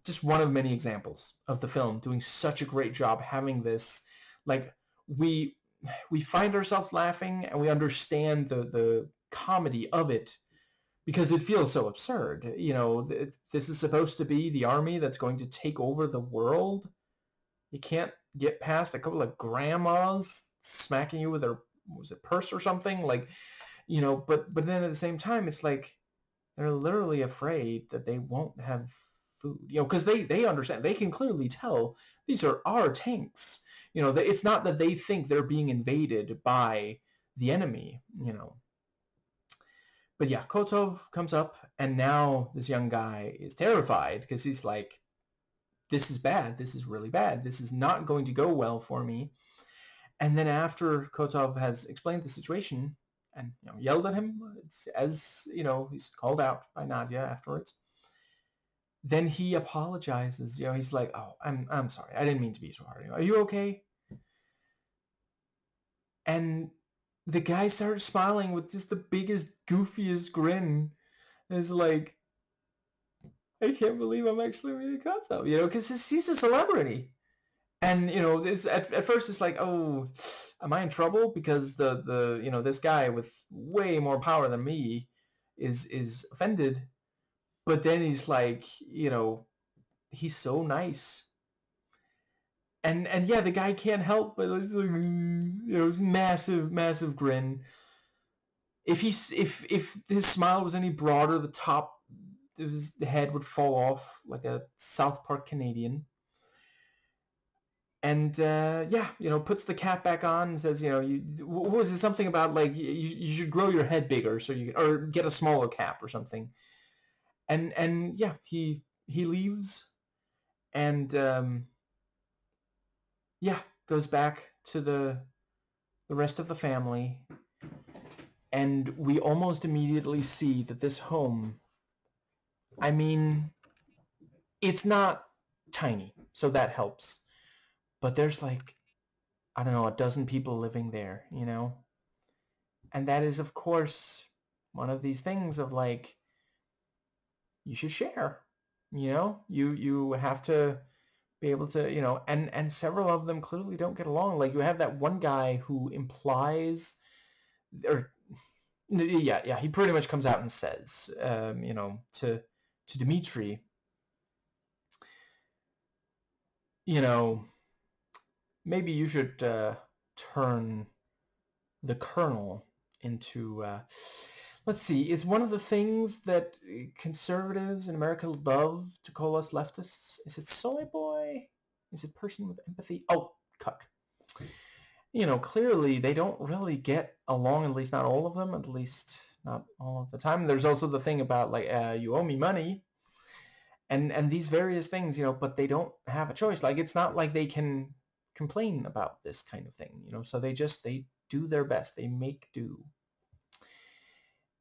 Just one of many examples of the film doing such a great job having this, like, we find ourselves laughing and we understand the comedy of it because it feels so absurd. You know, this is supposed to be the army that's going to take over the world. You can't get past a couple of grandmas smacking you with their, was it purse or something? Like, you know, but then at the same time, it's like they're literally afraid that they won't have food, you know, because they understand, they can clearly tell these are our tanks. You know, it's not that they think they're being invaded by the enemy, you know. But yeah, Kotov comes up, and now this young guy is terrified because he's like, this is bad. This is really bad. This is not going to go well for me. And then after Kotov has explained the situation and, you know, yelled at him, as, you know, he's called out by Nadia afterwards, then he apologizes. You know, he's like, oh, I'm sorry. I didn't mean to be so hard. Are you okay? And the guy starts smiling with just the biggest, goofiest grin. It's like, I can't believe I'm actually meeting Kotov, you know, because he's a celebrity. And, you know, this at first it's like, oh, am I in trouble? Because the you know, this guy with way more power than me is offended. But then he's like, you know, he's so nice. And yeah, the guy can't help but it's like, you know, massive grin. If his smile was any broader, the top of his head would fall off like a South Park Canadian. And yeah, you know, puts the cap back on and says, you know, what was it, something about like you should grow your head bigger so you, or get a smaller cap or something. And yeah, he leaves, and yeah, goes back to the rest of the family, and we almost immediately see that this home, I mean, it's not tiny, so that helps, but there's like, I don't know, a dozen people living there, you know. And that is, of course, one of these things of like, you should share, you know, you have to be able to, you know, and several of them clearly don't get along. Like, you have that one guy who implies, or yeah, he pretty much comes out and says, you know, to Dmitri, you know, maybe you should turn the colonel into, let's see, it's one of the things that conservatives in America love to call us leftists. Is it soy boy? Is it person with empathy? Oh, cuck. You know, clearly they don't really get along, at least not all of them, at least not all of the time. There's also the thing about like, you owe me money, and these various things, you know, but they don't have a choice. Like, it's not like they can complain about this kind of thing, you know, so they do their best. They make do.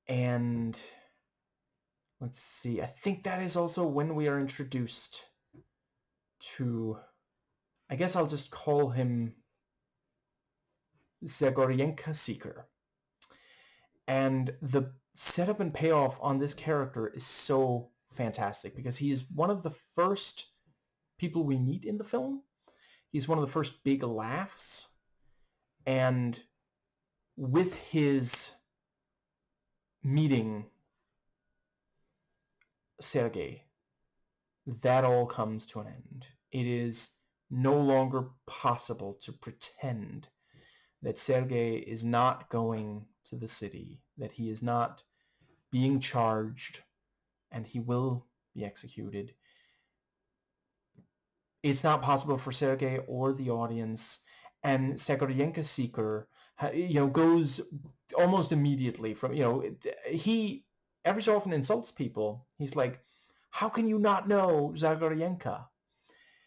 And let's see, I think that is also when we are introduced to, I guess I'll just call him Zagoryenka Seeker. And the setup and payoff on this character is so fantastic because he is one of the first people we meet in the film. He's one of the first big laughs. And with his meeting Sergei, that all comes to an end. It is no longer possible to pretend that Sergei is not going to the city, that he is not being charged, and he will be executed. It's not possible for Sergei or the audience, and Zagoryenka Seeker, you know, goes almost immediately from, you know, he every so often insults people. He's like, how can you not know Zagoryenka?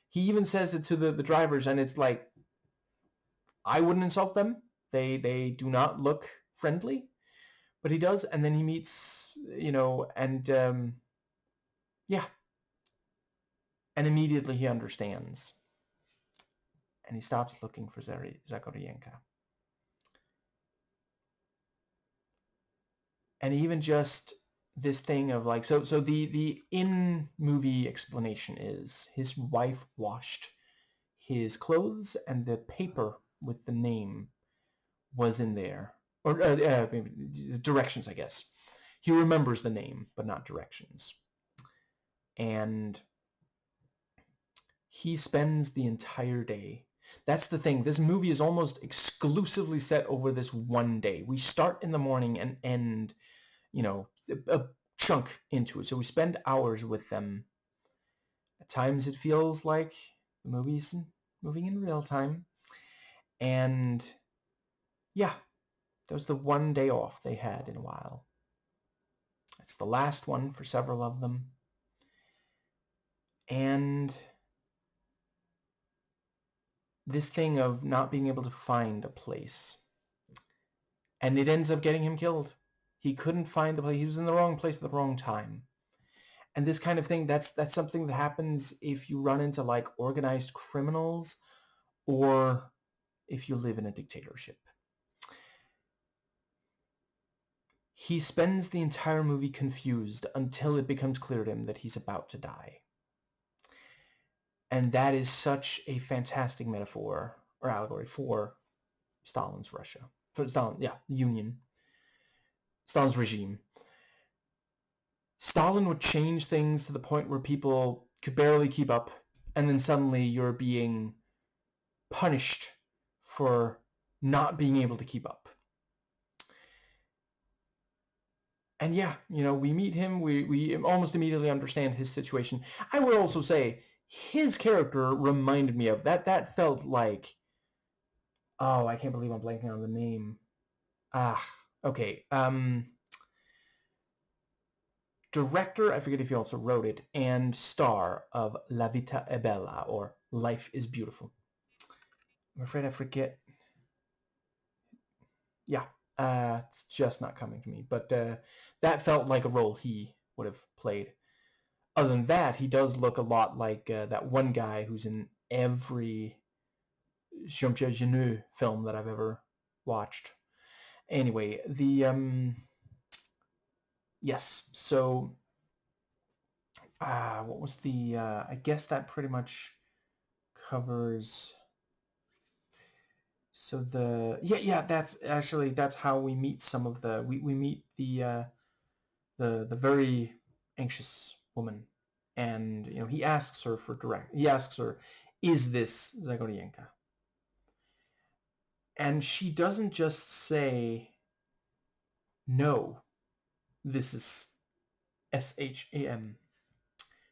He even says it to the drivers, and it's like, I wouldn't insult them. They do not look friendly, but he does, and then he meets, you know, and yeah, and immediately he understands, and he stops looking for Zagoryenka. And even just this thing of like, so the in-movie explanation is his wife washed his clothes and the paper with the name was in there. Or directions, I guess. He remembers the name, but not directions. And he spends the entire day. That's the thing. This movie is almost exclusively set over this one day. We start in the morning and end, a chunk into it. So we spend hours with them. At times it feels like the movie's moving in real time. And yeah, that was the one day off they had in a while. It's the last one for several of them. And this thing of not being able to find a place. And it ends up getting him killed. He couldn't find the place. He was in the wrong place at the wrong time. And this kind of thing, that's something that happens if you run into like organized criminals or if you live in a dictatorship. He spends the entire movie confused until it becomes clear to him that he's about to die. And that is such a fantastic metaphor or allegory for Stalin's Russia. For Stalin, yeah, the Union. Stalin's regime. Stalin would change things to the point where people could barely keep up, and then suddenly you're being punished for not being able to keep up. And yeah, we meet him, we almost immediately understand his situation. I would also say his character reminded me of that felt like, oh, I can't believe I'm blanking on the name. Okay. Director, I forget if he also wrote it, and star of La Vita è Bella, or Life is Beautiful. I'm afraid I forget. Yeah, it's just not coming to me. But that felt like a role he would have played. Other than that, he does look a lot like that one guy who's in every Jean-Pierre Jeunet film that I've ever watched. Anyway, yes, so what was the, I guess that pretty much covers, so that's how we meet some of the, we meet the very anxious woman, and, he asks her, is this Zagoryenka? And she doesn't just say, no, this is SHAM.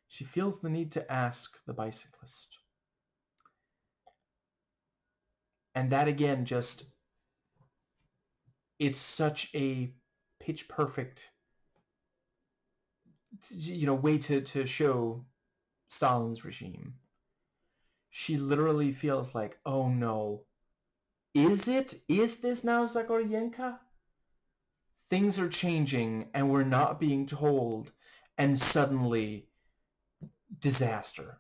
She feels the need to ask the bicyclist. And that again, it's such a pitch perfect, way to show Stalin's regime. She literally feels like, oh no, is this now Zagoryenka? Things are changing and we're not being told, and suddenly disaster.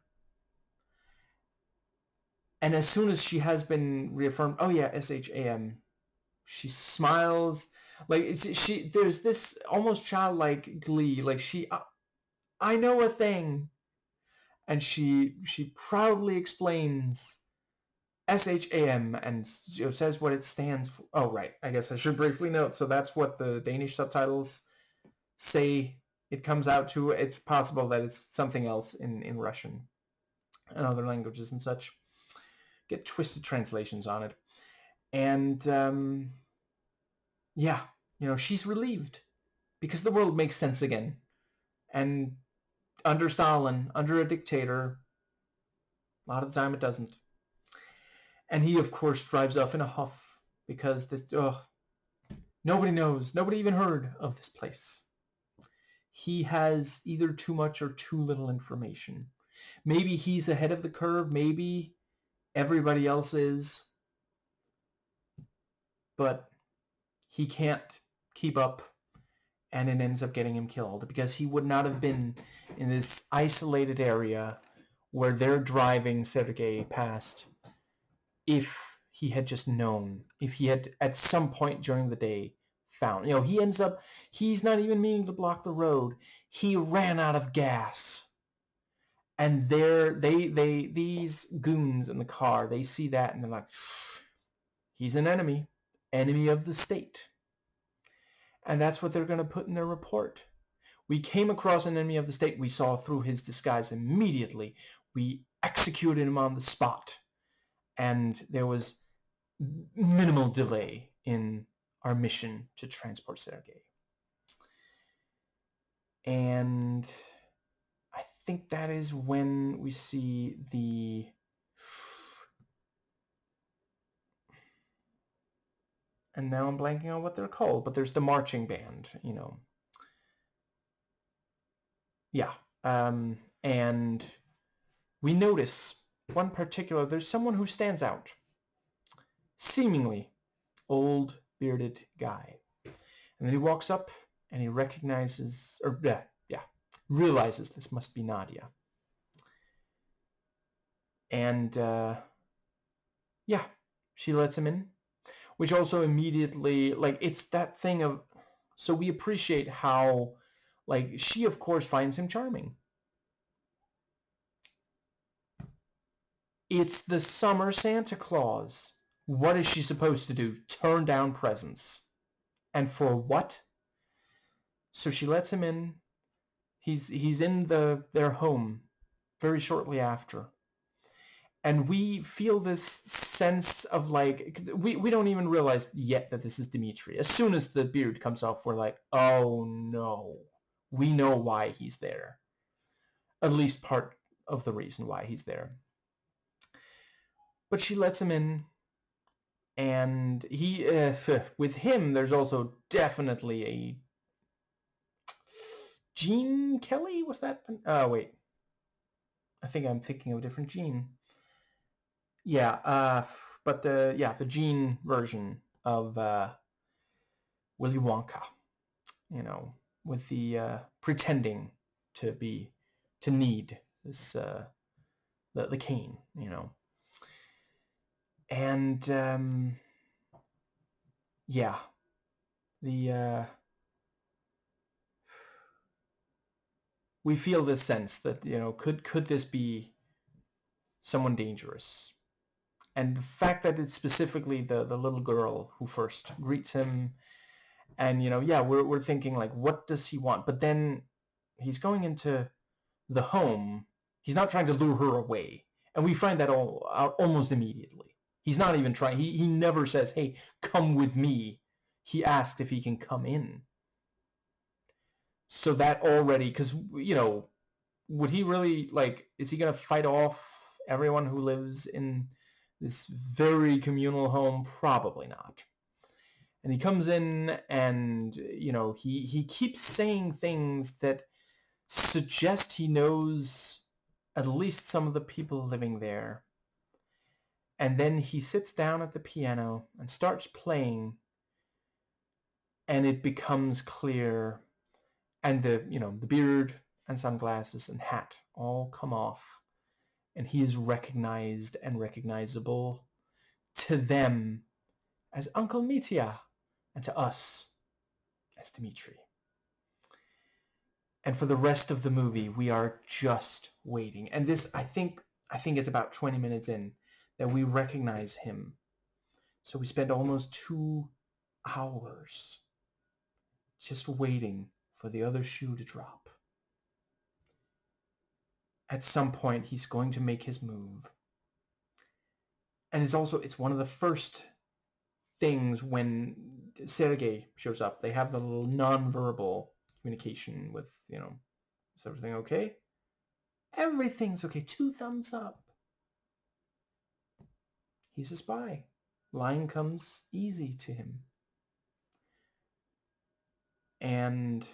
And as soon as she has been reaffirmed, oh yeah, SHAM, she smiles. Like, there's this almost childlike glee. Like, I know a thing. And she proudly explains SHAM and says what it stands for. Oh, right. I guess I should briefly note. So that's what the Danish subtitles say it comes out to. It's possible that it's something else in Russian and other languages and such. Get twisted translations on it. And yeah, she's relieved because the world makes sense again. And under Stalin, under a dictator, a lot of the time it doesn't. And he, of course, drives off in a huff because nobody knows, nobody even heard of this place. He has either too much or too little information. Maybe he's ahead of the curve, maybe everybody else is, but he can't keep up, and it ends up getting him killed because he would not have been in this isolated area where they're driving Sergei past if he had just known, if he had at some point during the day found. You know, he ends up, he's not even meaning to block the road. He ran out of gas. And these goons in the car, they see that and they're like, he's an enemy of the state. And that's what they're going to put in their report. We came across an enemy of the state. We saw through his disguise immediately. We executed him on the spot. And there was minimal delay in our mission to transport Sergei. And I think that is when we see the... And now I'm blanking on what they're called, but there's the marching band, you know. Yeah. And we notice one particular, there's someone who stands out. Seemingly old bearded guy. And then he walks up and he recognizes, or realizes this must be Nadia. And she lets him in, which also immediately, like, it's that thing of, so we appreciate how, like, she of course finds him charming. It's the summer Santa Claus. What is she supposed to do? Turn down presents. And for what? So she lets him in. He's in their home very shortly after. And we feel this sense of, like, we don't even realize yet that this is Dmitri. As soon as the beard comes off, we're like, oh no. We know why he's there. At least part of the reason why he's there. But she lets him in. And he, with him, there's also definitely a Gene Kelly? Was that? Oh, wait. I think I'm thinking of a different Gene. Yeah, but the Gene version of Willy Wonka, you know, with the pretending to need this the cane, you know. And we feel this sense that, you know, could this be someone dangerous? And the fact that it's specifically the little girl who first greets him, and, you know, we're thinking, like, what does he want? But then he's going into the home. He's not trying to lure her away, and we find that all out almost immediately. He's not even trying. He never says, "Hey, come with me." He asked if he can come in. So that already, because, you know, would he really, like, is he going to fight off everyone who lives in this very communal home? Probably not. And he comes in and, you know, he keeps saying things that suggest he knows at least some of the people living there. And then he sits down at the piano and starts playing, and it becomes clear, and the beard and sunglasses and hat all come off, and he is recognized and recognizable to them as Uncle Mitya, and to us as Dmitri. And for the rest of the movie, we are just waiting. And this, I think it's about 20 minutes in that we recognize him. So we spend almost 2 hours just waiting for the other shoe to drop. At some point, he's going to make his move. And it's one of the first things when Sergei shows up. They have the little non-verbal communication with, you know, is everything okay? Everything's okay. 2 thumbs up. He's a spy. Lying comes easy to him. And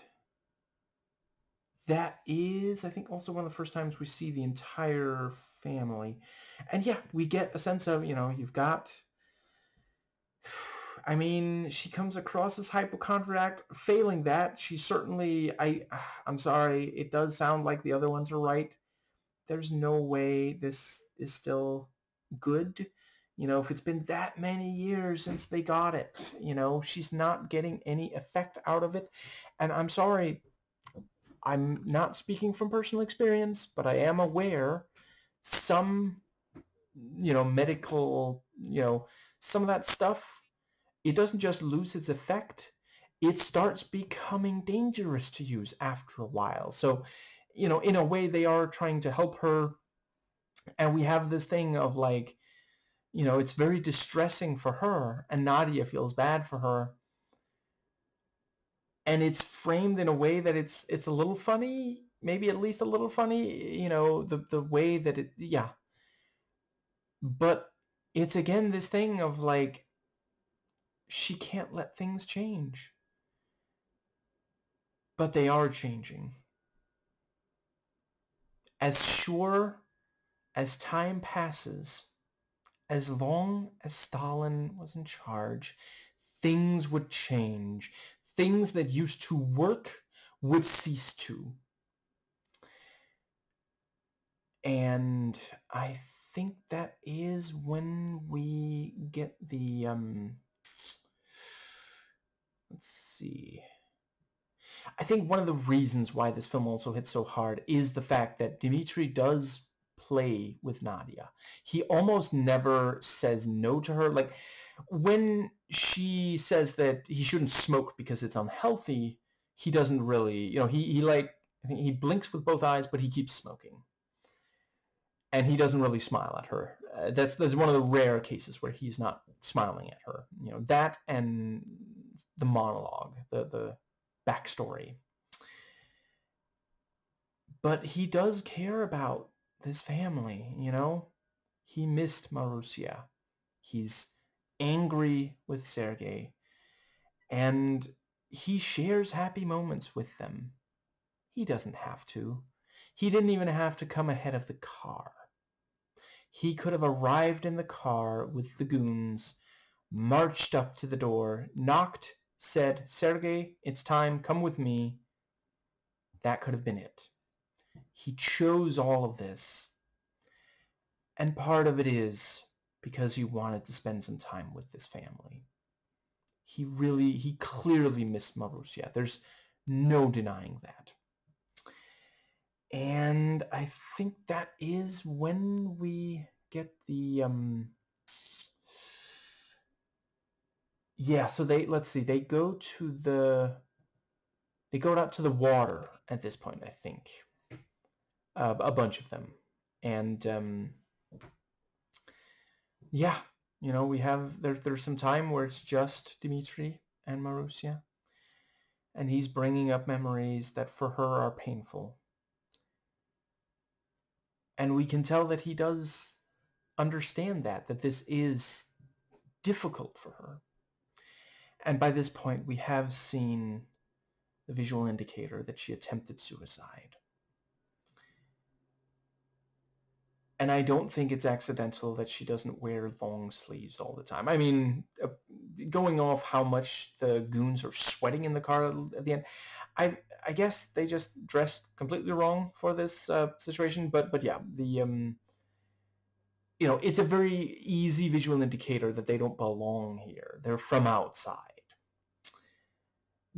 that is, I think, also one of the first times we see the entire family. And yeah, we get a sense of, you know, you've got, I mean, she comes across as hypochondriac. Failing that, she certainly, I'm sorry, it does sound like the other ones are right. There's no way this is still good. You know, if it's been that many years since they got it, you know, she's not getting any effect out of it. And I'm sorry, I'm not speaking from personal experience, but I am aware some, you know, medical, you know, some of that stuff, it doesn't just lose its effect. It starts becoming dangerous to use after a while. So, you know, in a way they are trying to help her. And we have this thing of like, you know, it's very distressing for her, and Nadia feels bad for her. And it's framed in a way that it's a little funny, maybe at least a little funny, you know, the way that it, yeah. But it's again this thing of like, she can't let things change. But they are changing. As sure as time passes, as long as Stalin was in charge, things would change. Things that used to work would cease to. And I think that is when we get the, let's see. I think one of the reasons why this film also hits so hard is the fact that Dmitri does play with Nadia. He almost never says no to her. Like, when she says that he shouldn't smoke because it's unhealthy, he doesn't really, you know, he like, I think he blinks with both eyes, but he keeps smoking. And he doesn't really smile at her. That's one of the rare cases where he's not smiling at her. You know, that and the monologue, the backstory. But he does care about this family, you know? He missed Marussia. He's angry with Sergei. And he shares happy moments with them. He doesn't have to. He didn't even have to come ahead of the car. He could have arrived in the car with the goons, marched up to the door, knocked, said, "Sergei, it's time, come with me." That could have been it. He chose all of this. And part of it is because he wanted to spend some time with this family. He clearly missed Marussia. There's no denying that. And I think that is when we get the, yeah, so let's see, they go out to the water at this point, I think. A bunch of them. And, yeah, you know, we have, there's some time where it's just Dmitri and Marussia. And he's bringing up memories that for her are painful. And we can tell that he does understand that this is difficult for her. And by this point, we have seen the visual indicator that she attempted suicide. And I don't think it's accidental that she doesn't wear long sleeves all the time. I mean, going off how much the goons are sweating in the car at the end, I guess they just dressed completely wrong for this situation. But yeah, the you know, it's a very easy visual indicator that they don't belong here. They're from outside.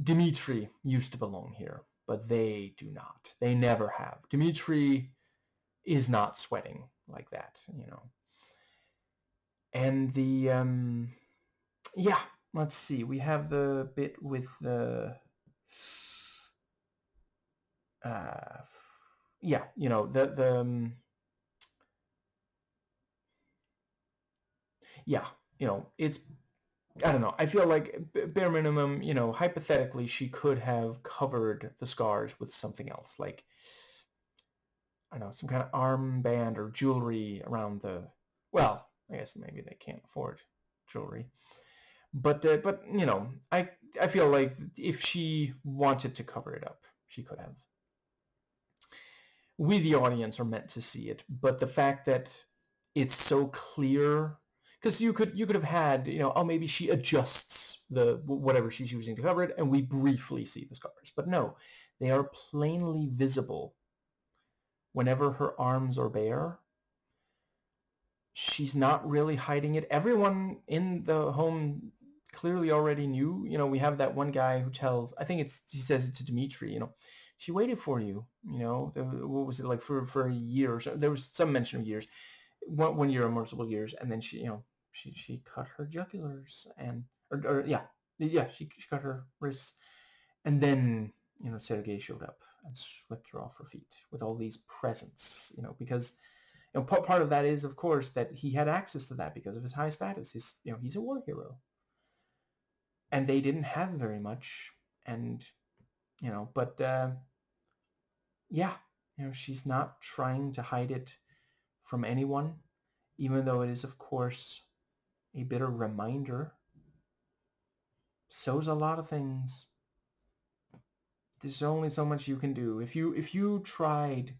Dmitri used to belong here, but they do not. They never have. Dmitri is not sweating like that, you know. And the, yeah, let's see. We have the bit with the, yeah, you know, yeah, you know, it's, I don't know. I feel like bare minimum, you know, hypothetically, she could have covered the scars with something else, like, I don't know, some kind of armband or jewelry around the, well, I guess maybe they can't afford jewelry. But you know, I feel like if she wanted to cover it up, she could have. We, the audience, are meant to see it, but the fact that it's so clear, because you could have had, you know, oh, maybe she adjusts the whatever she's using to cover it, and we briefly see the scars. But no, they are plainly visible whenever her arms are bare. she's not really hiding it. Everyone in the home clearly already knew. You know, we have that one guy who tells, I think he says it to Dmitri, you know, she waited for you, you know, what was it, like for a year or so. There was some mention of years, 1 year or multiple years, and then she, you know, she cut her jugulars and, or yeah, she cut her wrists, and then, you know, Sergei showed up and swept her off her feet with all these presents, you know, because, you know, part of that is, of course, that he had access to that because of his high status. You know, he's a war hero, and they didn't have very much, and, you know, but yeah, you know, she's not trying to hide it from anyone, even though it is, of course, a bitter reminder. So's a lot of things. There's only so much you can do. If you tried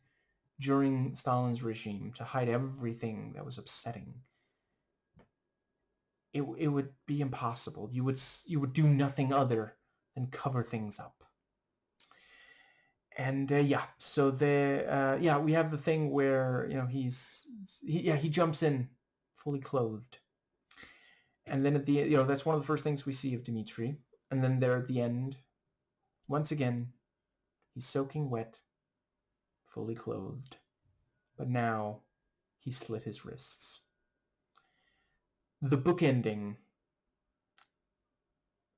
during Stalin's regime to hide everything that was upsetting, it would be impossible. You would do nothing other than cover things up. And yeah, so yeah, we have the thing where, you know, he jumps in fully clothed, and then at the, you know, that's one of the first things we see of Dmitri. And then there at the end, once again, he's soaking wet, fully clothed, but now he slit his wrists. The bookending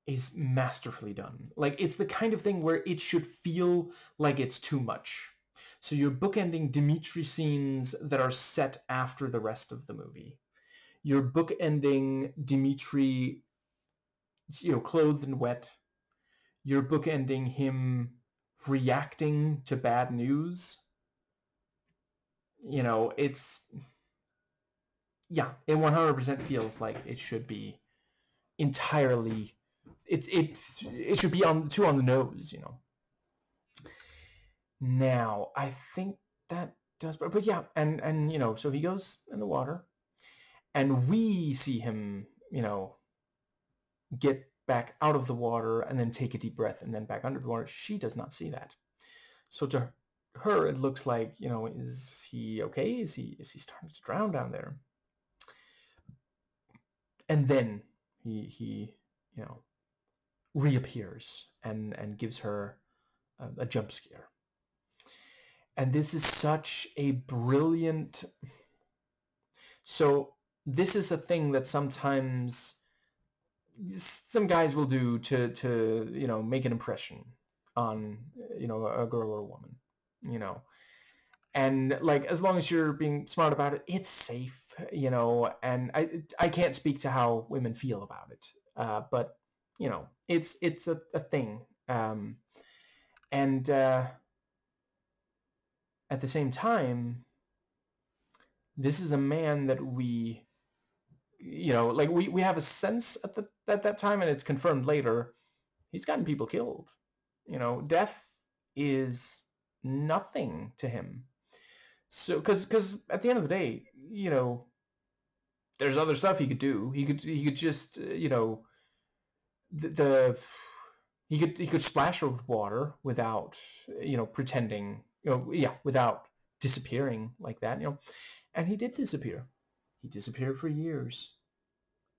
is masterfully done. Like, it's the kind of thing where it should feel like it's too much. So you're bookending Dmitri scenes that are set after the rest of the movie. You're bookending Dmitri, you know, clothed and wet. You're bookending him reacting to bad news. You know, it's, yeah, it 100% feels like it should be entirely, it should be too on the nose, you know. Now, I think that does, but yeah, and you know, so he goes in the water, and we see him, you know, get back out of the water and then take a deep breath and then back under the water. She does not see that. So to her, it looks like, you know, is he okay? Is he starting to drown down there? And then he you know, reappears and gives her a jump scare. And this is such a brilliant. So this is a thing that sometimes some guys will do to you know, make an impression on, you know, a girl or a woman, you know. And like, as long as you're being smart about it, it's safe, you know. And I can't speak to how women feel about it, but you know, it's a thing. And at the same time, this is a man that we, you know, like we have a sense at that time, and it's confirmed later, he's gotten people killed. You know, death is nothing to him. So, because at the end of the day, you know, there's other stuff he could do. He could just, you know, he could splash her with water without, you know, pretending, you know, yeah, without disappearing like that, you know. And he did disappear. He disappeared for years.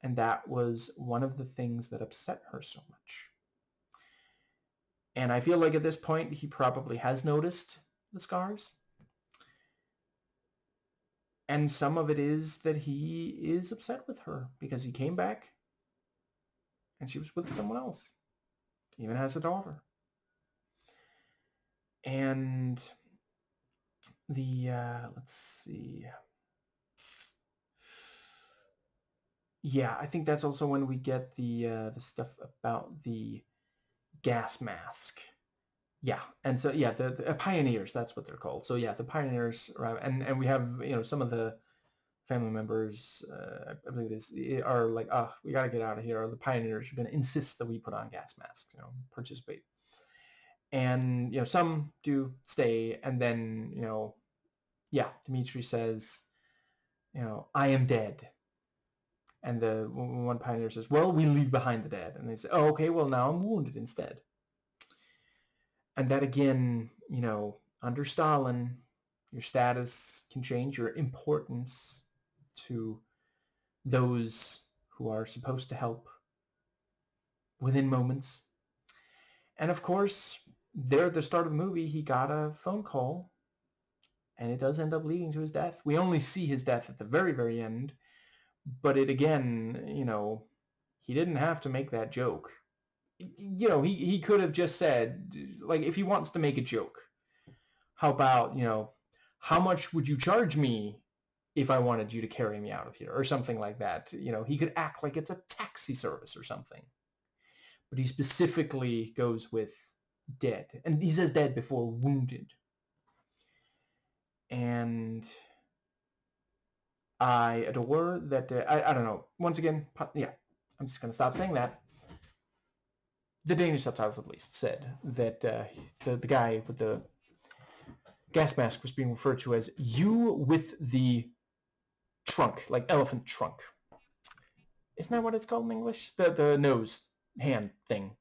And that was one of the things that upset her so much. And I feel like at this point, he probably has noticed the scars. And some of it is that he is upset with her because he came back and she was with someone else. He even has a daughter. And the, let's see. Yeah, I think that's also when we get the stuff about the gas mask. Yeah, and so yeah, the pioneers, that's what they're called. So yeah, the pioneers arrive, and we have, you know, some of the family members, I believe it is, are like, oh, we got to get out of here. Or the pioneers are going to insist that we put on gas masks, you know, participate. And, you know, some do stay, and then, you know, yeah, Dmitri says, you know, I am dead. And the one pioneer says, well, we leave behind the dead. And they say, oh, okay, well, now I'm wounded instead. And that, again, you know, under Stalin, your status can change, your importance to those who are supposed to help within moments. And of course, there at the start of the movie, he got a phone call, and it does end up leading to his death. We only see his death at the very, very end, but it again, he didn't have to make that joke. He could have just said, like, if he wants to make a joke, how about, how much would you charge me if I wanted you to carry me out of here, or something like that. He could act like it's a taxi service or something. But he specifically goes with dead. And he says dead before wounded. And I adore that, I don't know, once again, yeah, I'm just going to stop saying that. The Danish subtitles, at least, said that the guy with the gas mask was being referred to as you with the trunk, like elephant trunk. Isn't that what it's called in English? The nose, hand thing.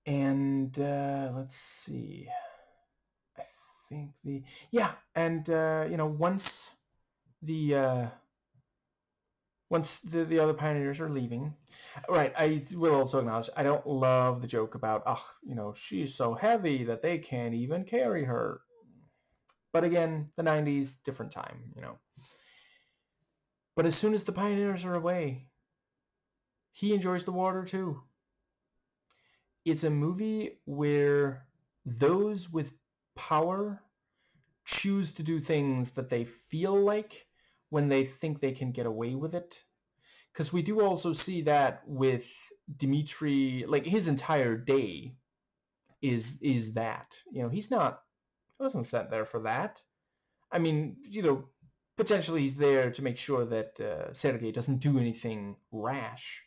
And let's see. I think once the other pioneers are leaving, right, I will also acknowledge I don't love the joke about, she's so heavy that they can't even carry her. But again, the 90s, different time, But as soon as the pioneers are away, he enjoys the water too. It's a movie where those with power choose to do things that they feel like when they think they can get away with it. Because we do also see that with Dmitri, like his entire day is that. He wasn't sent there for that. I mean, potentially he's there to make sure that Sergei doesn't do anything rash.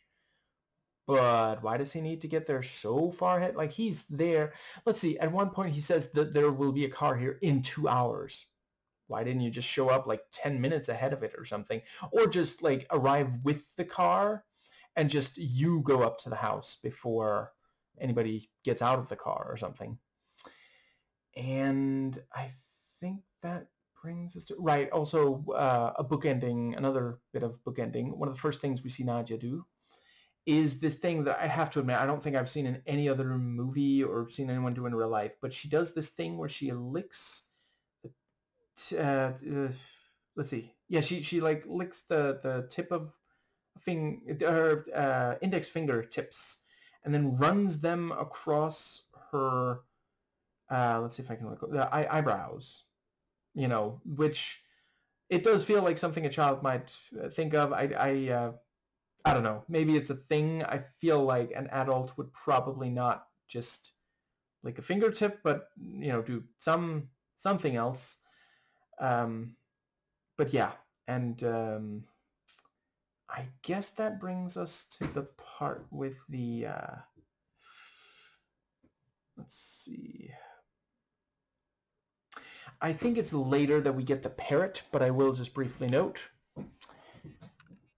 But why does he need to get there so far ahead? Like, he's there. Let's see. At one point, he says that there will be a car here in 2 hours. Why didn't you just show up like 10 minutes ahead of it or something? Or just like arrive with the car and just you go up to the house before anybody gets out of the car or something. And I think that brings us to... Right, also another bit of bookending. One of the first things we see Nadia do is this thing that I have to admit, I don't think I've seen in any other movie or seen anyone do in real life, but she does this thing where she licks let's see. Yeah, she like licks the tip of her index finger tips and then runs them across her let's see if I can look the eyebrows, which it does feel like something a child might think of. I don't know. Maybe it's a thing. I feel like an adult would probably not just like a fingertip, but do something else. But yeah, and I guess that brings us to the part with the let's see. I think it's later that we get the parrot, but I will just briefly note.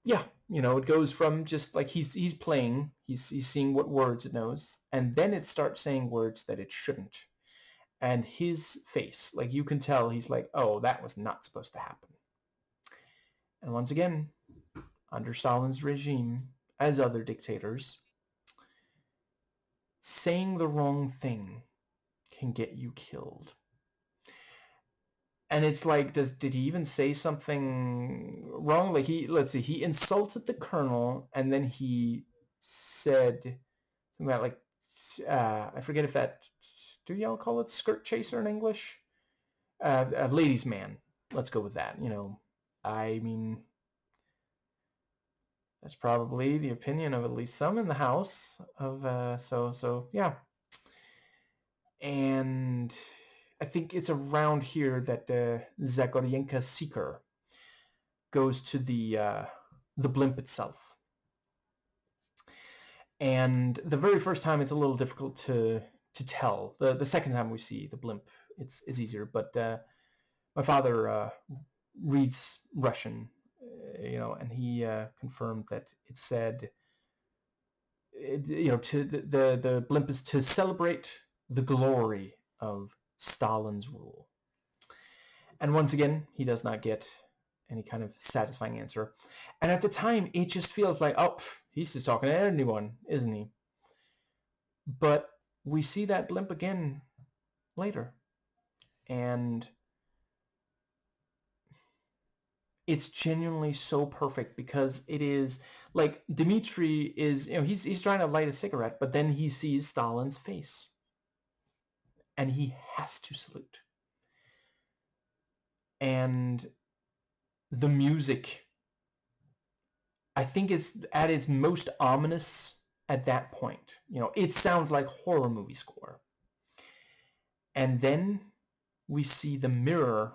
Yeah, it goes from just like he's playing, he's seeing what words it knows, and then it starts saying words that it shouldn't. And his face, like you can tell, he's like, oh, that was not supposed to happen. And once again, under Stalin's regime, as other dictators, saying the wrong thing can get you killed. And it's like, did he even say something wrong? Like let's see, he insulted the colonel, and then he said something about like, I forget if that, do y'all call it skirt chaser in English? A ladies' man. Let's go with that. I mean, that's probably the opinion of at least some in the house of so yeah. And I think it's around here that Zagoryenka Seeker goes to the blimp itself. And the very first time it's a little difficult to tell. The second time we see the blimp, it's easier. But my father reads Russian, and he confirmed that it said, to the blimp is to celebrate the glory of Stalin's rule. And once again, he does not get any kind of satisfying answer. And at the time, it just feels like, oh, he's just talking to anyone, isn't he? But we see that blimp again later. And it's genuinely so perfect because it is like Dmitri is, he's trying to light a cigarette, but then he sees Stalin's face and he has to salute. And the music, I think, is at its most ominous at that point. It sounds like horror movie score. And then we see the mirror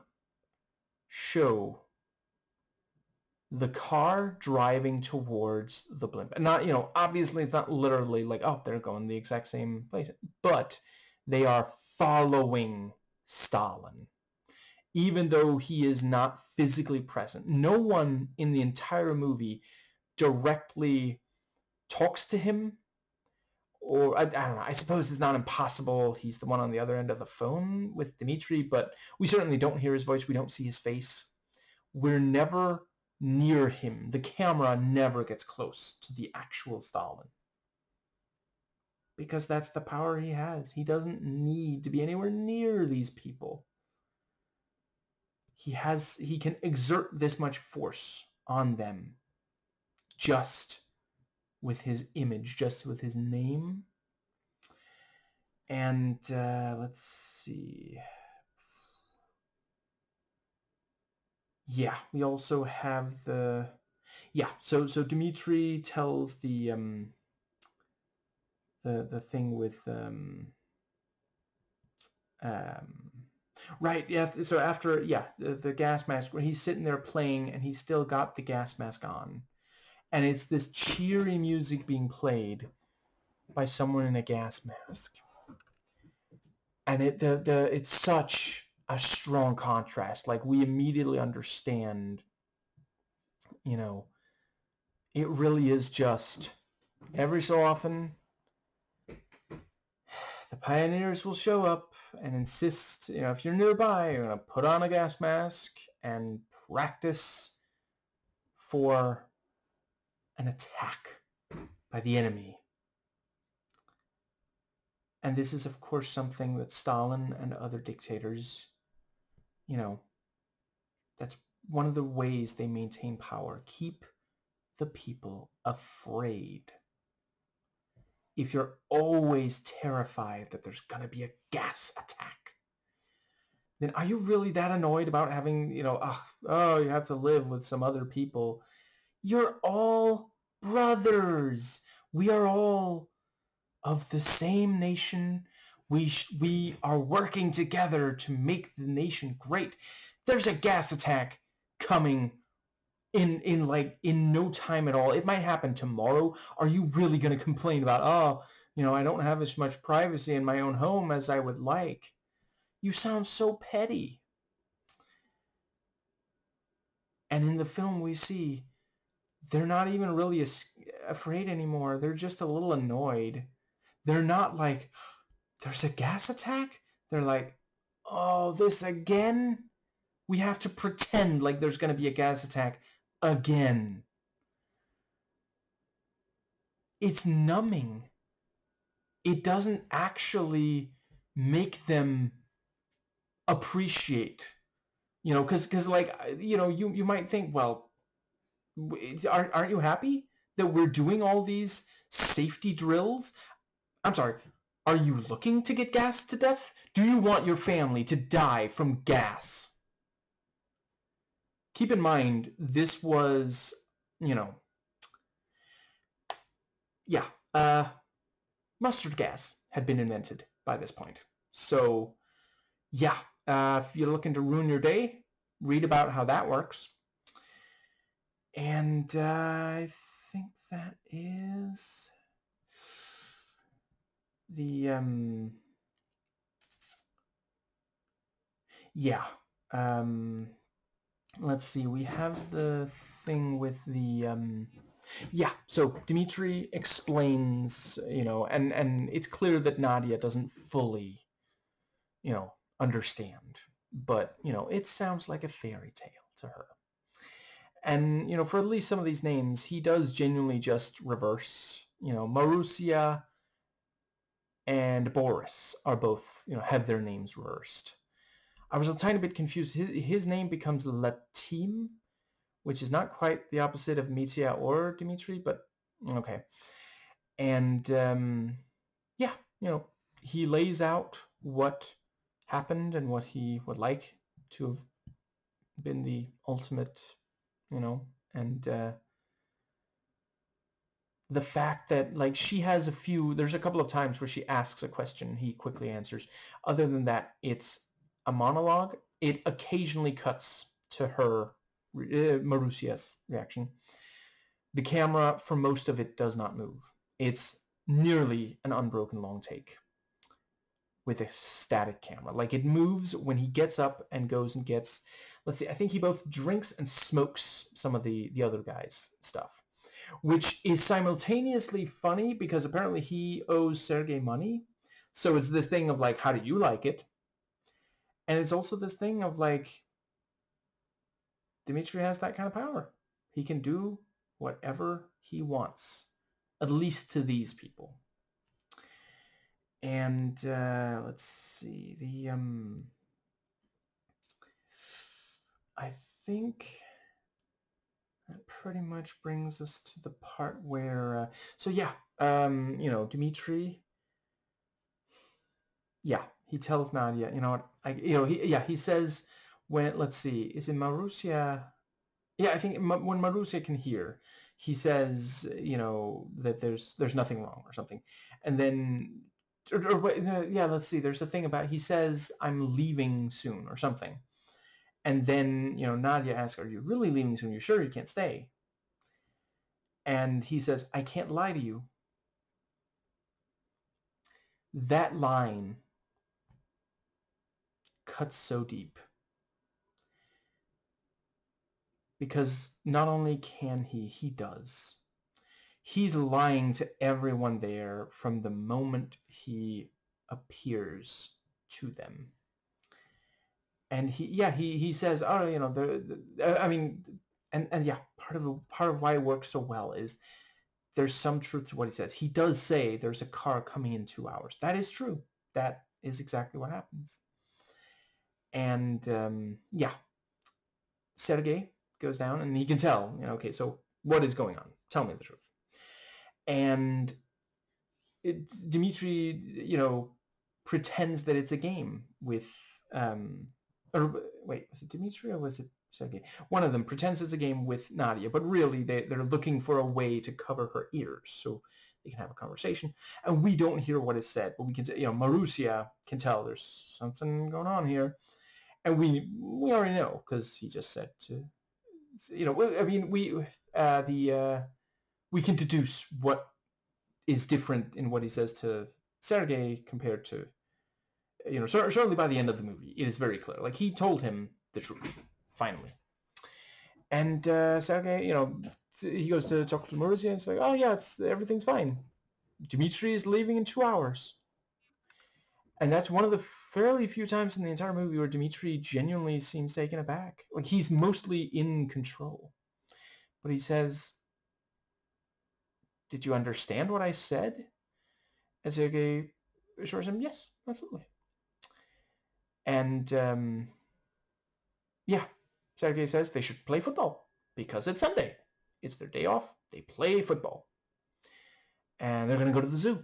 show the car driving towards the blimp. And not, obviously it's not literally like, oh, they're going the exact same place. But they are following Stalin. Even though he is not physically present. No one in the entire movie directly talks to him. Or, I don't know, I suppose it's not impossible. He's the one on the other end of the phone with Dmitri, but we certainly don't hear his voice. We don't see his face. We're never near him. The camera never gets close to the actual Stalin. Because that's the power he has. He doesn't need to be anywhere near these people. He can exert this much force on them just with his image, just with his name. And let's see. Yeah, we also have the... Yeah, so Dmitri tells the thing with... right, yeah, so after, yeah, the gas mask, where he's sitting there playing and he's still got the gas mask on. And it's this cheery music being played by someone in a gas mask. And it's such a strong contrast. Like, we immediately understand, it really is just every so often the pioneers will show up and insist, if you're nearby, you're going to put on a gas mask and practice for an attack by the enemy. And this is, of course, something that Stalin and other dictators, that's one of the ways they maintain power. Keep the people afraid. If you're always terrified that there's going to be a gas attack, then are you really that annoyed about having, you have to live with some other people? You're all brothers. We are all of the same nation. We are working together to make the nation great. There's a gas attack coming in no time at all. It might happen tomorrow. Are you really going to complain about, I don't have as much privacy in my own home as I would like? You sound so petty. And in the film we see they're not even really afraid anymore. They're just a little annoyed. They're not like, there's a gas attack? They're like, oh, this again? We have to pretend like there's going to be a gas attack again. It's numbing. It doesn't actually make them appreciate, because like, you might think, well, aren't you happy that we're doing all these safety drills? I'm sorry, are you looking to get gassed to death? Do you want your family to die from gas? Keep in mind, this was, mustard gas had been invented by this point. So, yeah, if you're looking to ruin your day, read about how that works. And I think that is the, let's see, we have the thing with the, so Dmitri explains, and it's clear that Nadia doesn't fully, understand, but, it sounds like a fairy tale to her. And, you know, for at least some of these names, he does genuinely just reverse. You know, Marussia and Boris are both, you know, have their names reversed. I was a tiny bit confused. His name becomes Latim, which is not quite the opposite of Mitya or Dmitri, but okay. And yeah, you know, he lays out what happened and what he would like to have been the ultimate, you know, and the fact that, like, she has there's a couple of times where she asks a question, he quickly answers. Other than that, it's a monologue. It occasionally cuts to her, Marusia's reaction. The camera, for most of it, does not move. It's nearly an unbroken long take with a static camera. Like, it moves when he gets up and goes and gets, let's see, I think he both drinks and smokes some of the other guy's stuff, which is simultaneously funny because apparently he owes Sergei money. So it's this thing of like, how do you like it? And it's also this thing of like, Dmitri has that kind of power. He can do whatever he wants, at least to these people. And let's see, I think that pretty much brings us to the part where, so yeah, you know, Dmitri, yeah, he tells Nadia, you know what, he says when, let's see, is it Marussia? Yeah, I think when Marussia can hear, he says, you know, that there's nothing wrong or something. And then, yeah, let's see, there's a thing about, he says, I'm leaving soon or something. And then, you know, Nadia asks, are you really leaving soon? You're sure you can't stay? And he says, I can't lie to you. That line cuts so deep. Because not only can he does. He's lying to everyone there from the moment he appears to them. And he says, oh, you know, I mean, and yeah, part of why it works so well is there's some truth to what he says. He does say there's a car coming in 2 hours. That is true. That is exactly what happens. And yeah, Sergei goes down and he can tell, you know, okay, so what is going on? Tell me the truth. And Dmitri, you know, pretends that it's a game with, or wait, was it Dmitri or was it Sergei? One of them pretends it's a game with Nadia, but really they're looking for a way to cover her ears so they can have a conversation. And we don't hear what is said, but we can, you know, Marussia can tell there's something going on here. And we already know because he just said to, you know, I mean, we can deduce what is different in what he says to Sergei compared to, you know, certainly by the end of the movie, it is very clear. Like, he told him the truth, finally. And Sergei, you know, he goes to talk to Marussia and it's like, oh yeah, everything's fine. Dmitri is leaving in 2 hours. And that's one of the fairly few times in the entire movie where Dmitri genuinely seems taken aback. Like, he's mostly in control. But he says, did you understand what I said? And Sergei assures him, yes, absolutely. And yeah, Sergei says they should play football because it's Sunday. It's their day off. They play football. And they're going to go to the zoo.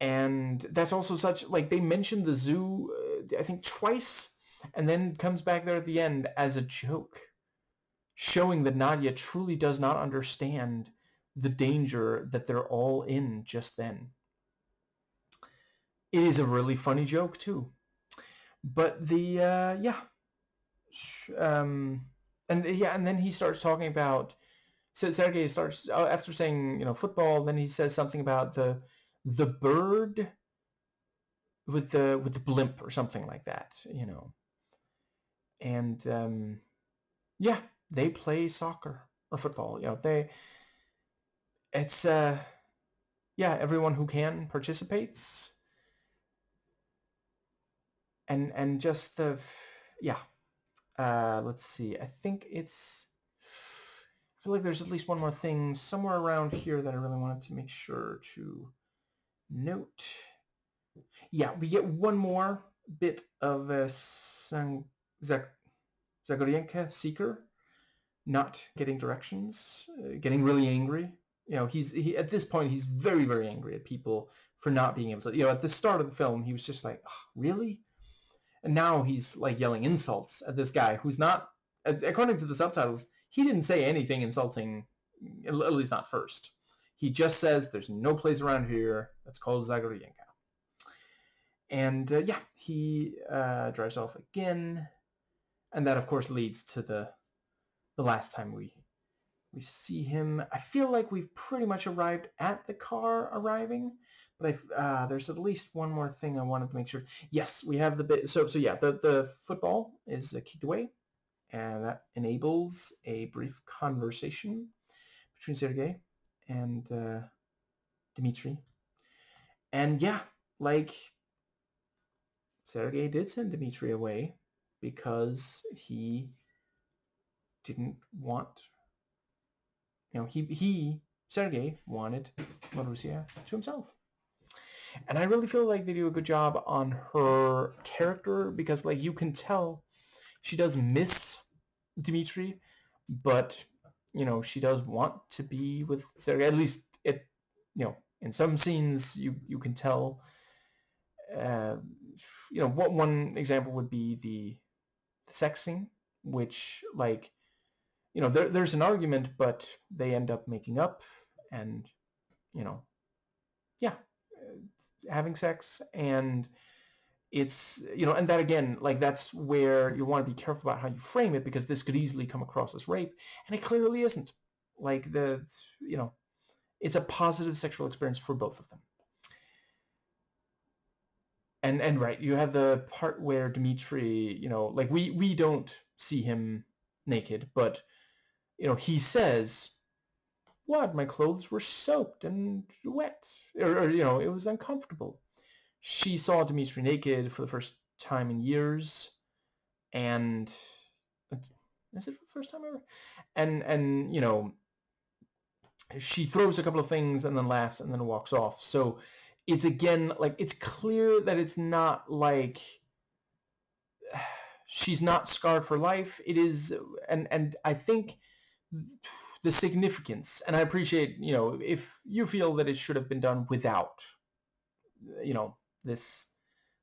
And that's also such, like, they mentioned the zoo, I think, twice, and then comes back there at the end as a joke, showing that Nadia truly does not understand the danger that they're all in just then. It is a really funny joke, too. But yeah. And then he starts talking about, so Sergei starts, after saying, you know, football, then he says something about the bird with the blimp or something like that, you know. And yeah, they play soccer or football, you know. It's yeah, everyone who can participates. And just yeah. Let's see. I think it's feel like there's at least one more thing somewhere around here that I really wanted to make sure to note. Yeah, we get one more bit of a Zagoryenka Seeker not getting directions, getting really angry. You know, he at this point he's very, very angry at people for not being able to. You know, at the start of the film he was just like, oh, really? And now he's like yelling insults at this guy who's not, according to the subtitles, he didn't say anything insulting, at least not first. He just says there's no place around here that's called Zagoryenka. And yeah, he drives off again. And that, of course, leads to the last time we see him. I feel like we've pretty much arrived at the car arriving. But there's at least one more thing I wanted to make sure. Yes, we have the bit. So yeah, the football is kicked away. And that enables a brief conversation between Sergei and Dmitri. And yeah, like, Sergei did send Dmitri away because he didn't want, you know, Sergei wanted Marussia to himself. And I really feel like they do a good job on her character because, like, you can tell she does miss Dmitri, but, you know, she does want to be with Sergei. At least, you know, in some scenes you can tell. You know, what one example would be the sex scene, which, like, you know, there's an argument, but they end up making up and, you know, yeah, having sex. And it's, you know, and that again, like, that's where you want to be careful about how you frame it, because this could easily come across as rape, and it clearly isn't. Like, you know, it's a positive sexual experience for both of them. And right, you have the part where Dmitri, you know, like, we don't see him naked, but, you know, he says, what, my clothes were soaked and wet, or you know, it was uncomfortable. She saw Dmitri naked for the first time in years, and is it for the first time ever? And you know, she throws a couple of things and then laughs and then walks off. So it's, again, like, it's clear that it's not like she's not scarred for life. It is, and I think the significance, and I appreciate, you know, if you feel that it should have been done without, you know, the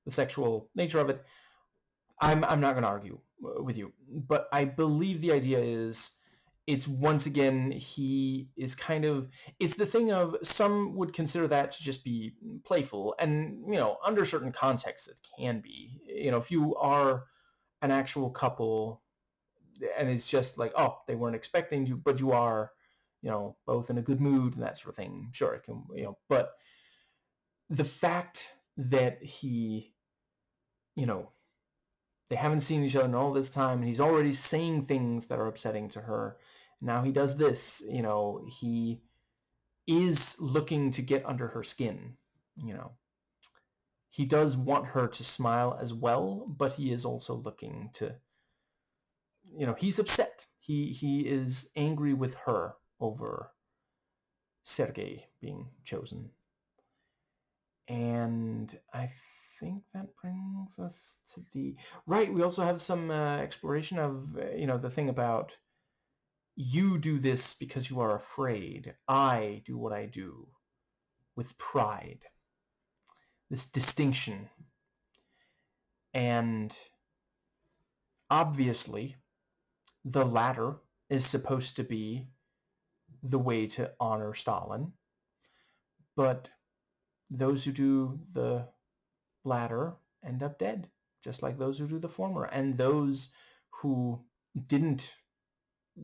sexual nature of it, I'm not going to argue with you. But I believe the idea is, it's, once again, he is kind of, it's the thing of, some would consider that to just be playful, and, you know, under certain contexts it can be. You know, if you are an actual couple and it's just like, oh, they weren't expecting you, but you are, you know, both in a good mood and that sort of thing, sure, it can, you know. But the fact that he, you know, they haven't seen each other in all this time, and he's already saying things that are upsetting to her. Now he does this, you know, he is looking to get under her skin, you know. He does want her to smile as well, but he is also looking to, you know, he's upset. He is angry with her over Sergei being chosen. And I think that brings us to the... Right, we also have some exploration of, you know, the thing about, you do this because you are afraid. I do what I do with pride. This distinction. And obviously, the latter is supposed to be the way to honor Stalin. But those who do the latter end up dead, just like those who do the former. And those who didn't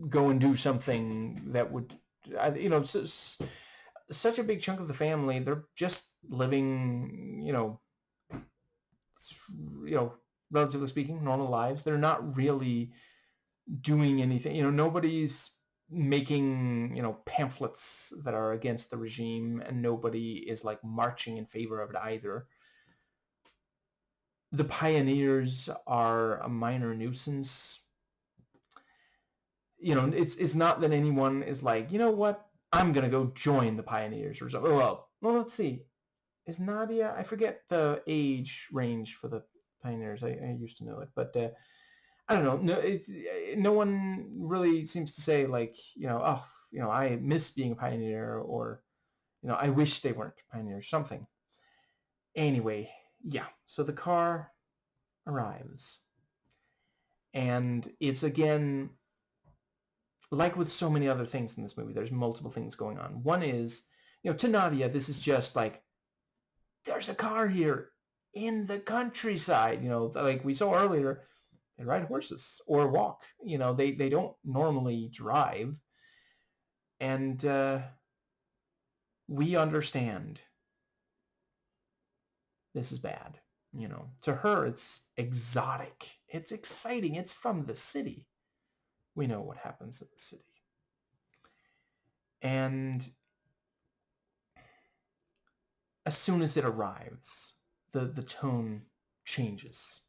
go and do something that would, you know, such a big chunk of the family, they're just living, you know, relatively speaking, normal lives. They're not really doing anything. You know, nobody's making, you know, pamphlets that are against the regime, and nobody is, like, marching in favor of it either. The pioneers are a minor nuisance. you know, it's not that anyone is like, you know what, I'm gonna go join the Pioneers or something. Well, let's see. Is Nadia? I forget the age range for the Pioneers. I used to know it, but I don't know. No, no one really seems to say like, you know, oh, you know, I miss being a Pioneer, or you know, I wish they weren't Pioneers, something. Anyway, yeah. So the car arrives, and it's again like with so many other things in this movie. There's multiple things going on. One is, you know, to Nadia, this is just like, there's a car here in the countryside. You know, like we saw earlier, they ride horses or walk. You know, they don't normally drive, and we understand this is bad. You know, to her, it's exotic. It's exciting. It's from the city. We know what happens in the city. And as soon as it arrives, the tone changes.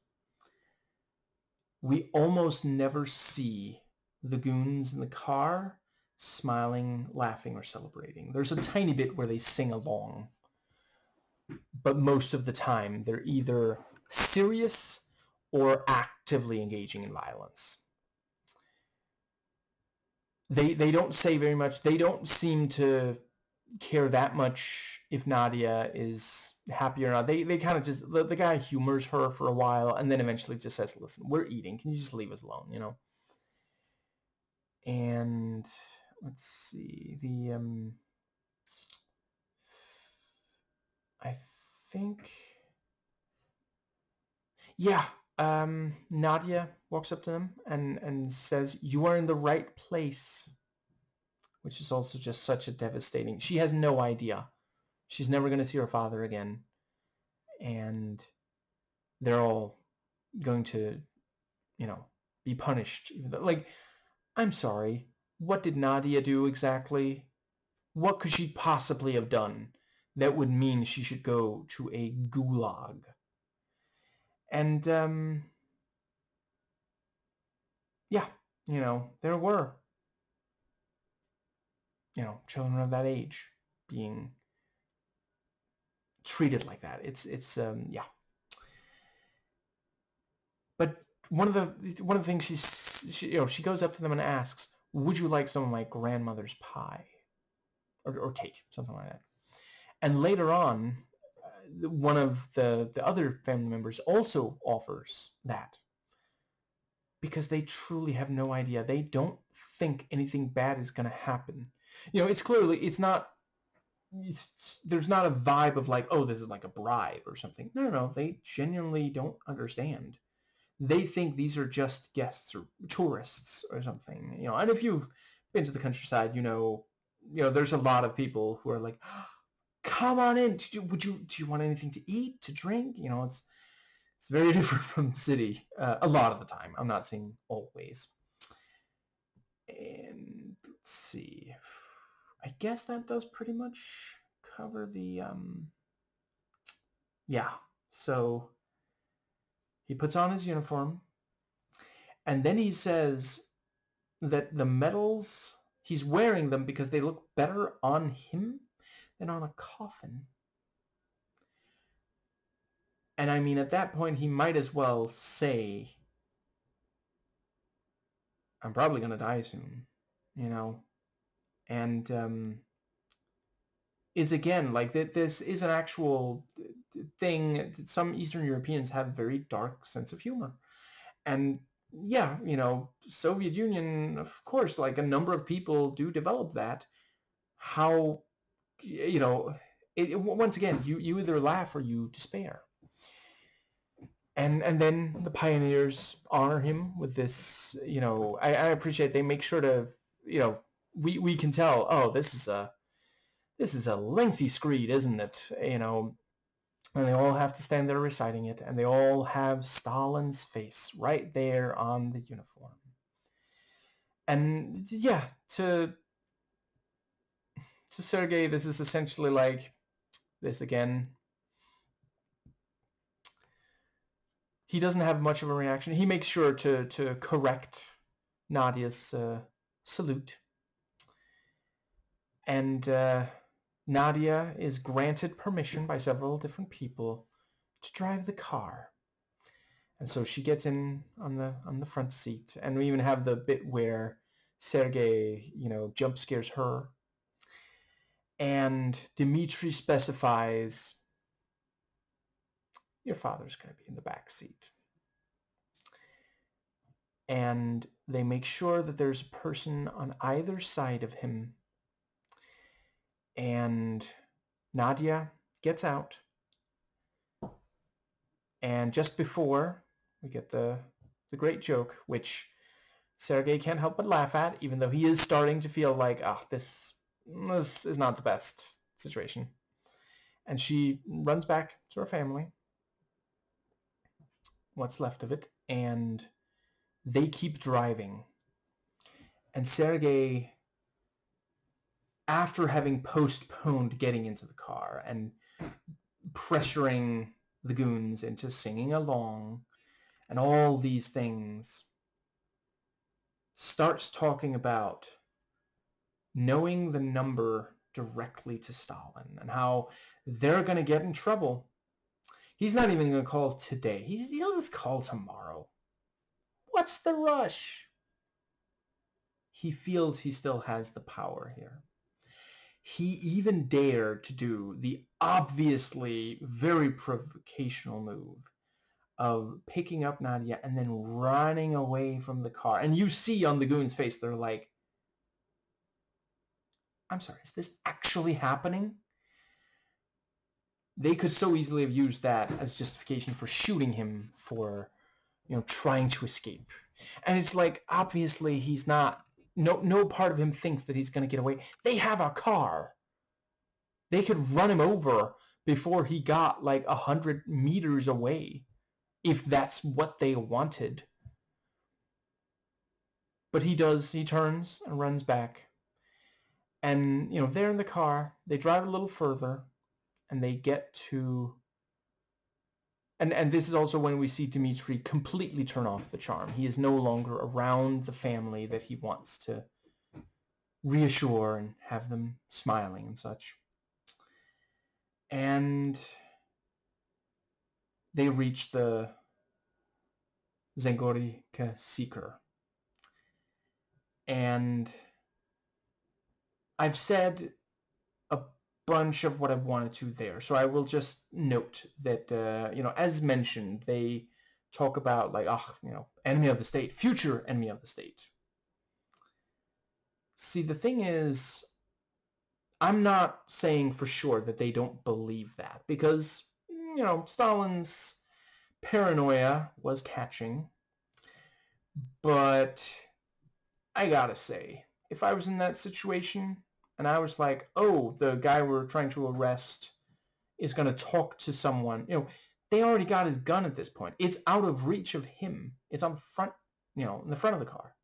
We almost never see the goons in the car smiling, laughing, or celebrating. There's a tiny bit where they sing along, but most of the time they're either serious or actively engaging in violence. They don't say very much. They don't seem to care that much if Nadia is happy or not. They kind of just, the guy humors her for a while and then eventually just says, listen, we're eating. Can you just leave us alone, you know? And let's see, I think, yeah, Nadia walks up to them and says, you are in the right place, which is also just such a devastating, she has no idea. She's never going to see her father again. And they're all going to, you know, be punished. Even though, like, I'm sorry, what did Nadia do exactly? What could she possibly have done that would mean she should go to a gulag? And, yeah, you know, there were, you know, children of that age being treated like that. It's yeah. But one of the things she, you know, she goes up to them and asks, would you like some of my grandmother's pie? Or cake, something like that. And later on, one of the other family members also offers that, because they truly have no idea. They don't think anything bad is going to happen. You know, it's clearly, it's not, there's not a vibe of like, oh, this is like a bribe or something. No, they genuinely don't understand. They think these are just guests or tourists or something, you know. And if you've been to the countryside, you know, there's a lot of people who are like, come on in. Do you want anything to eat, to drink? You know, it's very different from city a lot of the time. I'm not saying always. And let's see. I guess that does pretty much cover the yeah. So he puts on his uniform, and then he says that the medals, he's wearing them because they look better on him than on a coffin. And I mean, at that point, he might as well say, I'm probably going to die soon, you know? And is again, like, that this is an actual thing. Some Eastern Europeans have a very dark sense of humor. And yeah, you know, Soviet Union, of course, like a number of people do develop that. How, you know, once again, you either laugh or you despair. And then the Pioneers honor him with this, you know, I appreciate they make sure to, you know, we can tell, oh, this is a lengthy screed, isn't it? You know, and they all have to stand there reciting it, and they all have Stalin's face right there on the uniform. And yeah, to Sergei, this is essentially like this again. He doesn't have much of a reaction. He makes sure to correct Nadia's salute. And Nadia is granted permission by several different people to drive the car. And so she gets in on the front seat, and we even have the bit where Sergei, jump scares her. And Dmitri specifies, your father's going to be in the back seat. And they make sure that there's a person on either side of him. And Nadia gets out. And just before, we get the great joke, which Sergei can't help but laugh at, even though he is starting to feel like, this is not the best situation. And she runs back to her family, what's left of it, and they keep driving. And Sergei, after having postponed getting into the car and pressuring the goons into singing along and all these things, starts talking about knowing the number directly to Stalin and how they're going to get in trouble. He's not even going to call today. He'll just call tomorrow. What's the rush? He feels he still has the power here. He even dared to do the obviously very provocational move of picking up Nadia and then running away from the car. And you see on the goon's face, they're like, I'm sorry, is this actually happening? They could so easily have used that as justification for shooting him for, trying to escape. And it's like, obviously he's not, no part of him thinks that he's going to get away. They have a car. They could run him over before he got like 100 meters away, if that's what they wanted. But he turns and runs back. And, they're in the car. They drive a little further, and they get to... And this is also when we see Dmitri completely turn off the charm. He is no longer around the family that he wants to reassure and have them smiling and such. And they reach the Zengorika seeker. And I've said a bunch of what I wanted to there, so I will just note that, as mentioned, they talk about, like, enemy of the state, future enemy of the state. See, the thing is, I'm not saying for sure that they don't believe that, because, Stalin's paranoia was catching, but I gotta say, if I was in that situation and I was like, oh, the guy we're trying to arrest is going to talk to someone, they already got his gun at this point. It's out of reach of him. It's on the front, in the front of the car.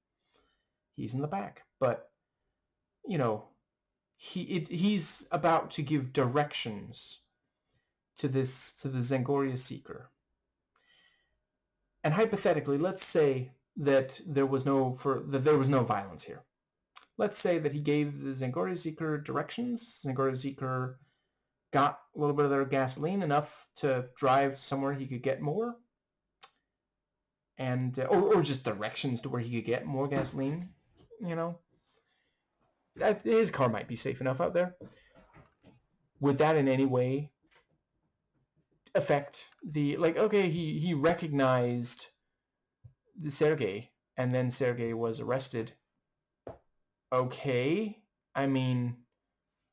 He's in the back, but, he's about to give directions to the Zengoria seeker. And hypothetically, let's say that there was no violence here. Let's say that he gave the Zengoria seeker directions. Zengoria seeker got a little bit of their gasoline, enough to drive somewhere he could get more, and or just directions to where he could get more gasoline. That his car might be safe enough out there. Would that in any way affect the, like, okay, he recognized the Sergei, and then Sergei was arrested. Okay, I mean,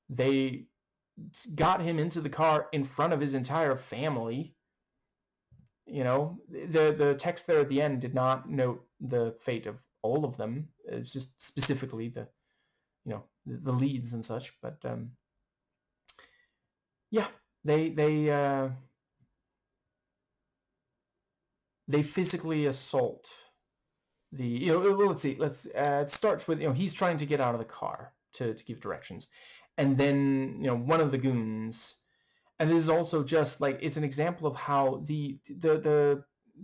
they got him into the car in front of his entire family. The text there at the end did not note the fate of all of them. It's just specifically the leads and such. But yeah, they physically assault the, let's see, it starts with, he's trying to get out of the car to give directions. And then, one of the goons, and this is also just like, it's an example of how the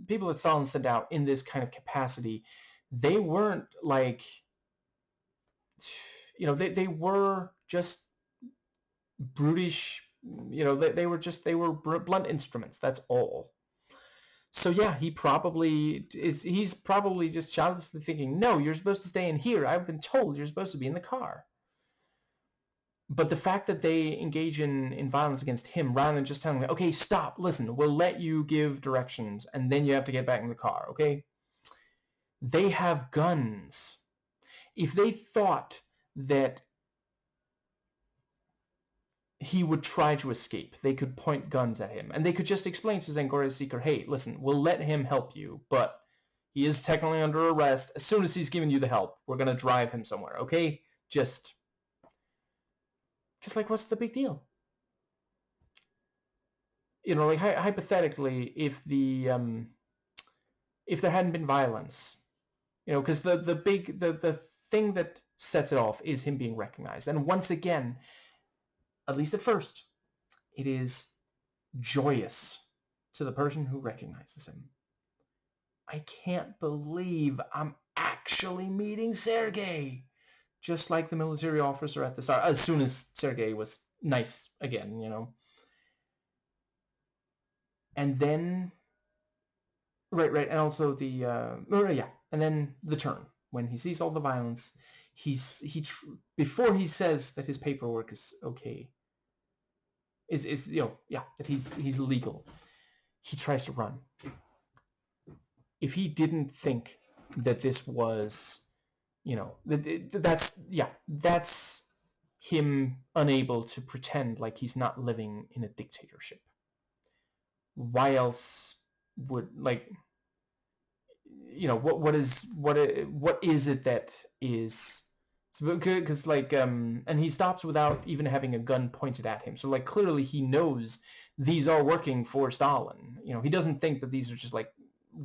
people that Stalin sent out in this kind of capacity, they weren't like you know, they were just brutish, you know, they were blunt instruments, that's all. So yeah, he's probably just childishly thinking, no, you're supposed to stay in here. I've been told you're supposed to be in the car. But the fact that they engage in violence against him rather than just telling him, okay, stop, listen, we'll let you give directions and then you have to get back in the car, okay? They have guns. If they thought that he would try to escape, they could point guns at him and they could just explain to Zangoria's Seeker, hey, listen, we'll let him help you, but he is technically under arrest. As soon as he's given you the help, we're going to drive him somewhere, okay? Just like, what's the big deal? You know, like hypothetically, if there hadn't been violence, you know, because the thing that sets it off is him being recognized. And once again, at least at first, it is joyous to the person who recognizes him. I can't believe I'm actually meeting Sergei. Just like the military officer at the start, as soon as Sergei was nice again, you know. And then, right, and also the, and then the turn. When he sees all the violence, before he says that his paperwork is okay, is you know, yeah, that he's legal, he tries to run. If he didn't think that this was, you know, that's him unable to pretend like he's not living in a dictatorship. Why else would, like, you know, what is it that is, because like and he stops without even having a gun pointed at him, so like clearly he knows these are working for Stalin. You know, he doesn't think that these are just like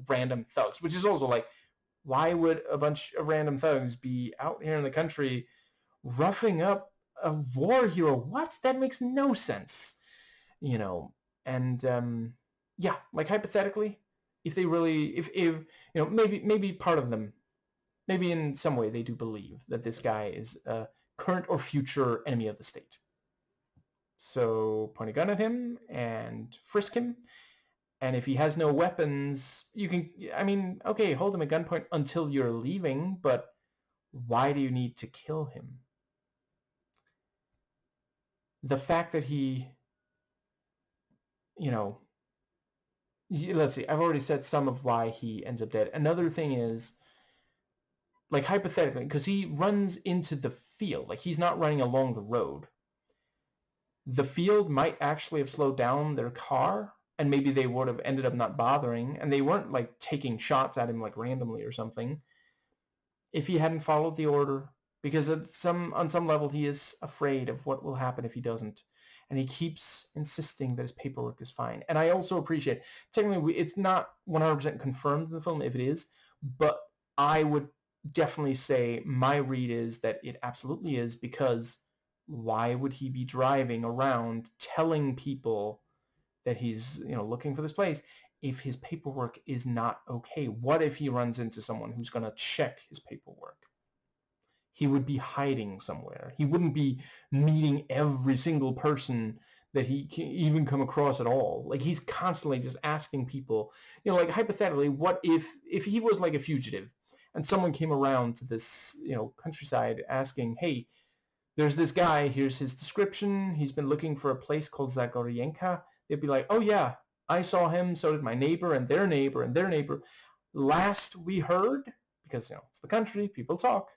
random thugs, which is also like, why would a bunch of random thugs be out here in the country roughing up a war hero? What? That makes no sense, you know. And yeah, like hypothetically, if they really, if you know, maybe part of them, maybe in some way they do believe that this guy is a current or future enemy of the state. So point a gun at him and frisk him. And if he has no weapons, you can, I mean, okay, hold him at gunpoint until you're leaving, but why do you need to kill him? The fact that he, you know, let's see, I've already said some of why he ends up dead. Another thing is, like hypothetically, because he runs into the field, like he's not running along the road. The field might actually have slowed down their car, and maybe they would have ended up not bothering, and they weren't like taking shots at him like randomly or something, if he hadn't followed the order, because on some level he is afraid of what will happen if he doesn't, and he keeps insisting that his paperwork is fine. And I also appreciate, technically it's not 100% confirmed in the film if it is, but I would definitely say my read is that it absolutely is, because why would he be driving around telling people that he's, you know, looking for this place if his paperwork is not okay? What if he runs into someone who's going to check his paperwork? He would be hiding somewhere. He wouldn't be meeting every single person that he can even come across at all. Like, he's constantly just asking people, you know, like hypothetically, what if he was like a fugitive and someone came around to this, you know, countryside asking, hey, there's this guy, here's his description, he's been looking for a place called Zagoryenka. They'd be like, oh yeah, I saw him, so did my neighbor and their neighbor and their neighbor. Last we heard, because, you know, it's the country, people talk.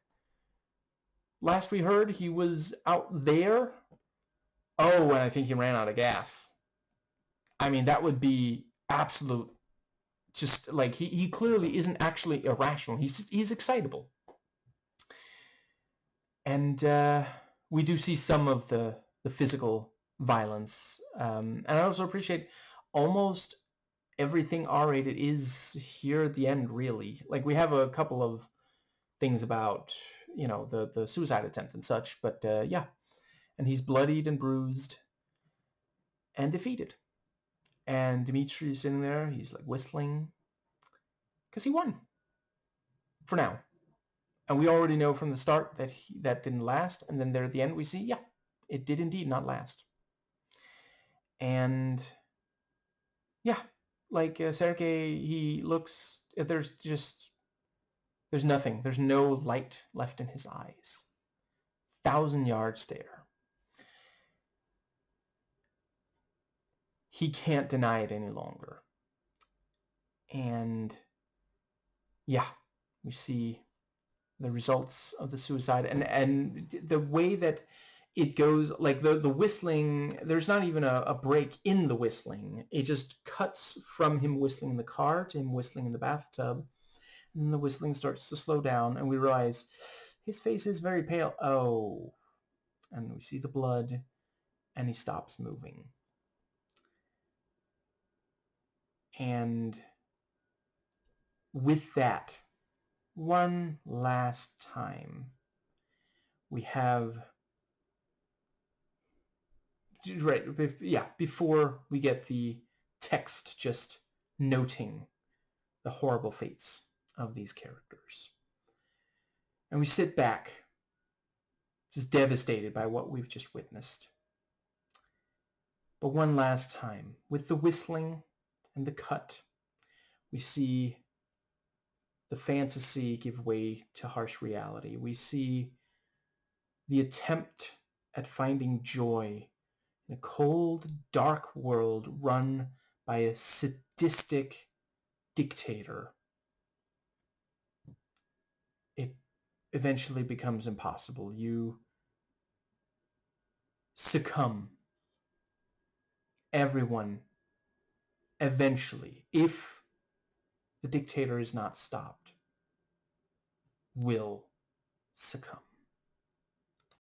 Last we heard, he was out there. Oh, and I think he ran out of gas. I mean, that would be absolute, just like, he clearly isn't actually irrational. He's excitable. And we do see some of the physical violence. And I also appreciate almost everything R-rated is here at the end, really. Like, we have a couple of things about, you know, the suicide attempt and such, but yeah. And he's bloodied and bruised and defeated. And Dmitri is sitting there, he's like whistling, because he won. For now. And we already know from the start that that didn't last. And then there at the end we see, yeah, it did indeed not last. And yeah, like Sergei, he looks, there's nothing. There's no light left in his eyes. 1,000-yard stare. He can't deny it any longer. And yeah, we see the results of the suicide, and the way that it goes, like the whistling, there's not even a break in the whistling. It just cuts from him whistling in the car to him whistling in the bathtub, and the whistling starts to slow down, and we realize his face is very pale. Oh, and we see the blood, and he stops moving. And with that, one last time, we have, right, yeah, before we get the text just noting the horrible fates of these characters. And we sit back, just devastated by what we've just witnessed. But one last time, with the whistling and the cut, we see the fantasy give way to harsh reality. We see the attempt at finding joy in a cold, dark world run by a sadistic dictator. It eventually becomes impossible. You succumb. Everyone, eventually, if the dictator is not stopped, will succumb.